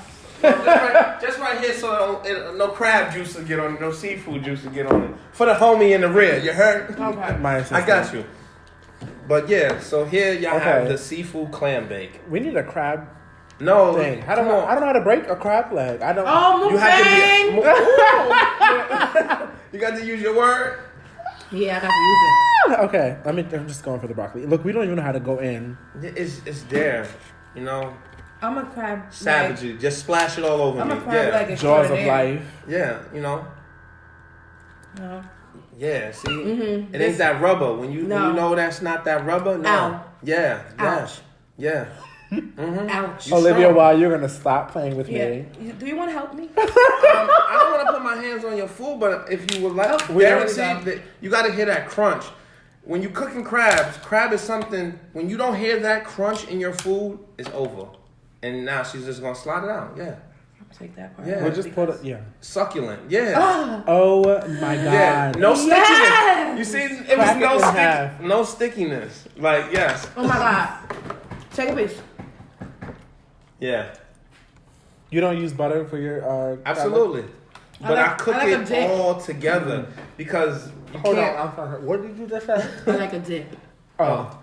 [SPEAKER 3] just right here, so no crab juice will get on it, no seafood juice will get on it. For the homie in the rear, you heard?
[SPEAKER 2] Okay.
[SPEAKER 1] My
[SPEAKER 3] I got you. But yeah, so here y'all have
[SPEAKER 1] Okay.
[SPEAKER 3] the seafood clam bake.
[SPEAKER 1] We need a crab
[SPEAKER 3] No,
[SPEAKER 1] thing. I don't
[SPEAKER 3] come
[SPEAKER 1] know.
[SPEAKER 3] on.
[SPEAKER 1] I don't know how to break a crab leg. I don't.
[SPEAKER 2] Oh,
[SPEAKER 3] You have to
[SPEAKER 2] mukbang!
[SPEAKER 3] be. You got to use your word.
[SPEAKER 2] Yeah, I got to use it.
[SPEAKER 1] Okay, I'm just going for the broccoli. Look, we don't even know how to go in.
[SPEAKER 3] It's there, you know.
[SPEAKER 2] I'm a crab.
[SPEAKER 3] Savagely, just splash it all over
[SPEAKER 2] I'm
[SPEAKER 3] me.
[SPEAKER 2] a crab leg
[SPEAKER 1] Jaws of
[SPEAKER 2] extraordinaire.
[SPEAKER 1] life.
[SPEAKER 3] Yeah, you know.
[SPEAKER 2] No.
[SPEAKER 3] Yeah, see,
[SPEAKER 2] Mhm.
[SPEAKER 3] it ain't that rubber. When you know that's not that rubber. No.
[SPEAKER 2] Ow.
[SPEAKER 3] Yeah.
[SPEAKER 2] Ouch.
[SPEAKER 3] Yeah.
[SPEAKER 2] Ouch.
[SPEAKER 3] You
[SPEAKER 1] Olivia,
[SPEAKER 3] strong.
[SPEAKER 1] while you're gonna stop playing with
[SPEAKER 2] Yeah.
[SPEAKER 1] me.
[SPEAKER 2] Do you want to help me?
[SPEAKER 3] I don't want to put my hands on your food, but if you would like,
[SPEAKER 2] Oh,
[SPEAKER 1] we
[SPEAKER 3] Darren,
[SPEAKER 1] already
[SPEAKER 3] see,
[SPEAKER 2] go.
[SPEAKER 3] you got to hear that crunch. When you cooking crabs, crab is something. When you don't hear that crunch in your food, it's over. and now she's just gonna slide it out. Yeah,
[SPEAKER 2] Take that part.
[SPEAKER 3] Yeah.
[SPEAKER 1] We'll just put it. Yeah.
[SPEAKER 3] succulent. Yeah.
[SPEAKER 1] Oh my
[SPEAKER 3] Yeah,
[SPEAKER 1] god.
[SPEAKER 3] no stickiness.
[SPEAKER 2] Yes!
[SPEAKER 3] You see, it was
[SPEAKER 1] Crack it
[SPEAKER 3] no
[SPEAKER 1] in half.
[SPEAKER 3] no stickiness. Like yes,
[SPEAKER 2] Oh my god. Take a piece.
[SPEAKER 3] yeah,
[SPEAKER 1] You don't use butter for your
[SPEAKER 3] absolutely. But I cook
[SPEAKER 2] I like a
[SPEAKER 3] it
[SPEAKER 2] dip.
[SPEAKER 3] all together because you
[SPEAKER 1] Hold
[SPEAKER 3] can't.
[SPEAKER 1] on, I'm sorry. What did you just say?
[SPEAKER 2] I like a dip.
[SPEAKER 1] Oh.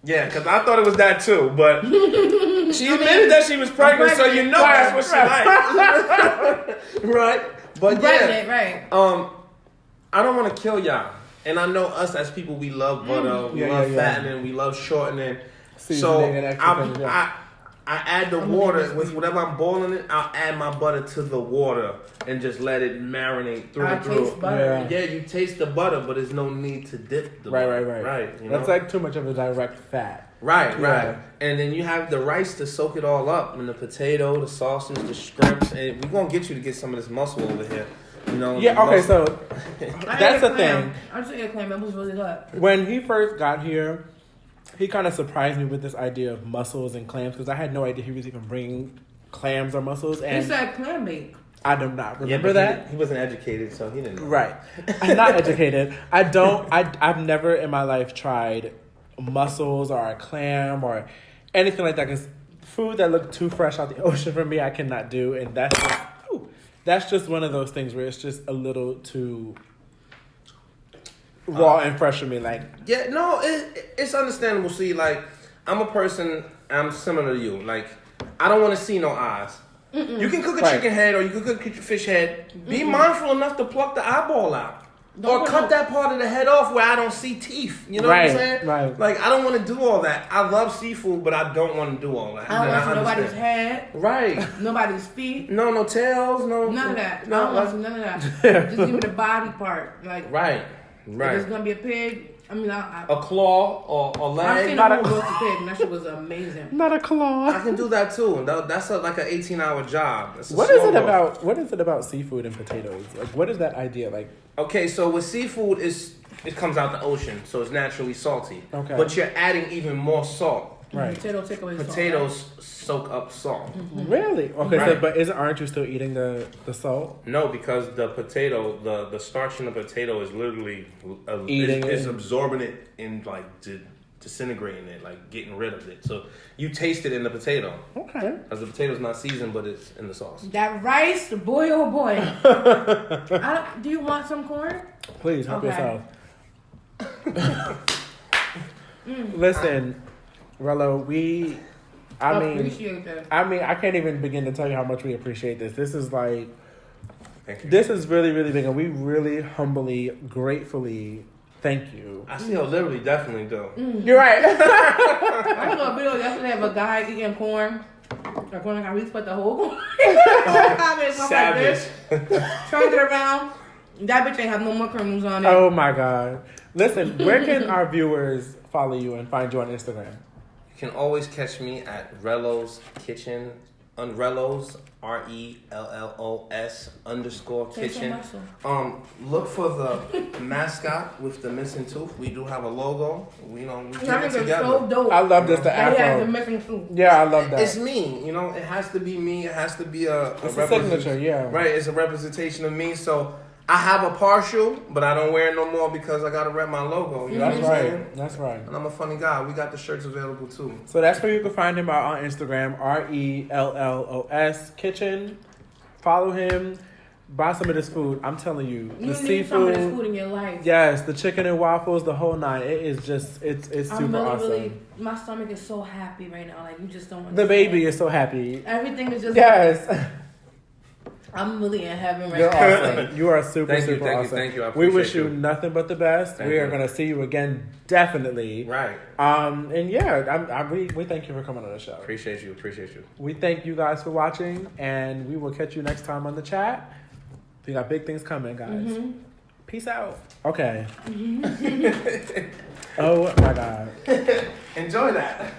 [SPEAKER 3] Yeah, because I thought it was that too, but she admitted that she was pregnant, so you know that's what she liked. Right? But yeah,
[SPEAKER 2] Pregnant, right.
[SPEAKER 3] I don't want to kill y'all. And I know us as people, we love butter, we
[SPEAKER 1] Yeah,
[SPEAKER 3] love
[SPEAKER 1] yeah, yeah.
[SPEAKER 3] fattening, we love shortening. So
[SPEAKER 1] Seasoning and extra things, yeah.
[SPEAKER 3] I add the water with whatever I'm boiling it. I'll add my butter to the water and just let it marinate through
[SPEAKER 2] I
[SPEAKER 3] and through.
[SPEAKER 2] taste butter.
[SPEAKER 3] Yeah, you taste the butter, but there's no need to dip the butter.
[SPEAKER 1] Right.
[SPEAKER 3] You know?
[SPEAKER 1] That's like too much of a direct fat.
[SPEAKER 3] Right.
[SPEAKER 1] Yeah.
[SPEAKER 3] And then you have the rice to soak it all up, and the potato, the sausage, the shrimps, and we're gonna get you to get some of this muscle over here. You know.
[SPEAKER 1] Yeah, okay, so
[SPEAKER 2] I
[SPEAKER 1] that's
[SPEAKER 2] ate
[SPEAKER 1] the
[SPEAKER 2] a clam.
[SPEAKER 1] thing.
[SPEAKER 2] I just ate a clam. It was really good.
[SPEAKER 1] When he first got here, he kind of surprised me with this idea of mussels and clams because I had no idea he was even bringing clams or mussels,
[SPEAKER 2] He
[SPEAKER 1] and
[SPEAKER 2] said clam bake.
[SPEAKER 1] I do not
[SPEAKER 3] Yeah,
[SPEAKER 1] remember
[SPEAKER 3] but
[SPEAKER 1] that.
[SPEAKER 3] he wasn't educated, so he didn't know.
[SPEAKER 1] Right. I'm not educated. I've never in my life tried mussels or a clam or anything like that because food that looked too fresh out the ocean for me, I cannot do. And that's just one of those things where it's just a little too raw and fresh for me. Like,
[SPEAKER 3] Yeah, no, it's understandable. See, like, I'm a person, I'm similar to you. Like, I don't want to see no eyes. You can cook a
[SPEAKER 1] Right.
[SPEAKER 3] chicken head or you can cook a fish head. Be mindful enough to pluck the eyeball out.
[SPEAKER 2] Don't
[SPEAKER 3] Or
[SPEAKER 2] put
[SPEAKER 3] cut
[SPEAKER 2] no-
[SPEAKER 3] that part of the head off where I don't see teeth. You know what
[SPEAKER 1] Right,
[SPEAKER 3] I'm saying?
[SPEAKER 1] right.
[SPEAKER 3] Like, I don't want to do all that. I love seafood, but I don't want to do all that.
[SPEAKER 2] I don't
[SPEAKER 3] And
[SPEAKER 2] want to see nobody's
[SPEAKER 3] understand.
[SPEAKER 2] head,
[SPEAKER 3] Right.
[SPEAKER 2] nobody's feet,
[SPEAKER 3] No tails, no.
[SPEAKER 2] none of that. I
[SPEAKER 3] No,
[SPEAKER 2] don't want to see none of that. Just give me the body part. Like,
[SPEAKER 3] Right.
[SPEAKER 2] if
[SPEAKER 3] Right.
[SPEAKER 2] it's gonna be a pig, I mean, I
[SPEAKER 3] A claw or a
[SPEAKER 2] I've
[SPEAKER 3] leg.
[SPEAKER 2] seen
[SPEAKER 1] not
[SPEAKER 2] a
[SPEAKER 1] a-
[SPEAKER 2] whole roast pig, and that shit was amazing.
[SPEAKER 1] not a
[SPEAKER 3] I
[SPEAKER 1] claw.
[SPEAKER 3] can do that too. That's like an 18-hour job. It's a
[SPEAKER 1] What is
[SPEAKER 3] slow
[SPEAKER 1] it
[SPEAKER 3] roast.
[SPEAKER 1] about? What is it about seafood and potatoes? Like, what is that idea? Like,
[SPEAKER 3] Okay, so with seafood, it comes out the ocean, so it's naturally salty.
[SPEAKER 1] Okay.
[SPEAKER 3] But you're adding even more salt.
[SPEAKER 1] right?
[SPEAKER 2] Potato take away salt,
[SPEAKER 3] Potatoes soak up salt.
[SPEAKER 1] Really? Okay, so
[SPEAKER 3] Right.
[SPEAKER 1] but aren't you still eating the salt?
[SPEAKER 3] No, because the potato, the starch in the potato is literally
[SPEAKER 1] Eating
[SPEAKER 3] is
[SPEAKER 1] it.
[SPEAKER 3] absorbing it and like disintegrating it, like getting rid of it. So you taste it in the potato,
[SPEAKER 1] Okay.
[SPEAKER 3] because the potato's not seasoned, but it's in the sauce.
[SPEAKER 2] Right? That rice, boy, oh boy. Do you want some corn?
[SPEAKER 1] Please help
[SPEAKER 2] Okay.
[SPEAKER 1] yourself. Listen, Rello, I mean,
[SPEAKER 2] Appreciate that.
[SPEAKER 1] I can't even begin to tell you how much we appreciate this. This is like,
[SPEAKER 3] Thank you.
[SPEAKER 1] this is really, really big, and we really humbly, gratefully thank you.
[SPEAKER 3] I still literally definitely do.
[SPEAKER 1] You're right.
[SPEAKER 2] I saw a video yesterday of a guy eating corn. Like corn, like we put the whole corn. Like
[SPEAKER 3] Savage.
[SPEAKER 2] this, turned it around. That bitch ain't have no more kernels on it.
[SPEAKER 1] Oh my God. Listen, where can our viewers follow you and find you on Instagram?
[SPEAKER 3] You can always catch me at Rello's Kitchen, Rello's RELLOS _
[SPEAKER 2] Taste
[SPEAKER 3] kitchen.
[SPEAKER 2] some muscle.
[SPEAKER 3] Look for the mascot with the missing tooth. We do have a logo. We get
[SPEAKER 2] That
[SPEAKER 3] it
[SPEAKER 2] nigga's
[SPEAKER 3] together.
[SPEAKER 2] so dope.
[SPEAKER 1] I love this, the
[SPEAKER 2] And he has a
[SPEAKER 1] afro.
[SPEAKER 2] missing tooth.
[SPEAKER 1] Yeah, I love that.
[SPEAKER 3] It's me, it has to be me. It has to be a
[SPEAKER 1] It's a signature, yeah.
[SPEAKER 3] Right, it's a representation of me. So I have a partial, but I don't wear it no more because I gotta rep my logo. You know
[SPEAKER 1] That's
[SPEAKER 3] what I'm saying?
[SPEAKER 1] right. That's right.
[SPEAKER 3] And I'm a funny guy. We got the shirts available too.
[SPEAKER 1] So that's where you can find him out on Instagram, RELLOS Kitchen. Follow him. Buy some of this food. I'm telling you,
[SPEAKER 2] You
[SPEAKER 1] the
[SPEAKER 2] need some of this
[SPEAKER 1] seafood.
[SPEAKER 2] food in your life.
[SPEAKER 1] Yes, the chicken and waffles, the whole nine. It is just, it's super
[SPEAKER 2] I'm really,
[SPEAKER 1] awesome.
[SPEAKER 2] really, my stomach is so happy right now. Like, you just don't understand.
[SPEAKER 1] The baby is so happy.
[SPEAKER 2] Everything is just,
[SPEAKER 1] Yes.
[SPEAKER 2] I'm really in heaven right
[SPEAKER 1] You're
[SPEAKER 2] now.
[SPEAKER 1] awesome. You are super,
[SPEAKER 3] Thank you,
[SPEAKER 1] super
[SPEAKER 3] thank you,
[SPEAKER 1] awesome.
[SPEAKER 3] thank you. I
[SPEAKER 1] We wish
[SPEAKER 3] appreciate
[SPEAKER 1] you
[SPEAKER 3] you.
[SPEAKER 1] nothing but the best.
[SPEAKER 3] Thank
[SPEAKER 1] We are
[SPEAKER 3] you.
[SPEAKER 1] going to see you again, definitely.
[SPEAKER 3] Right.
[SPEAKER 1] And yeah, we thank you for coming on the show.
[SPEAKER 3] Appreciate you.
[SPEAKER 1] We thank you guys for watching, and we will catch you next time on the chat. We got big things coming, guys.
[SPEAKER 2] Mm-hmm.
[SPEAKER 1] Peace out. Okay. Oh my God.
[SPEAKER 3] Enjoy that.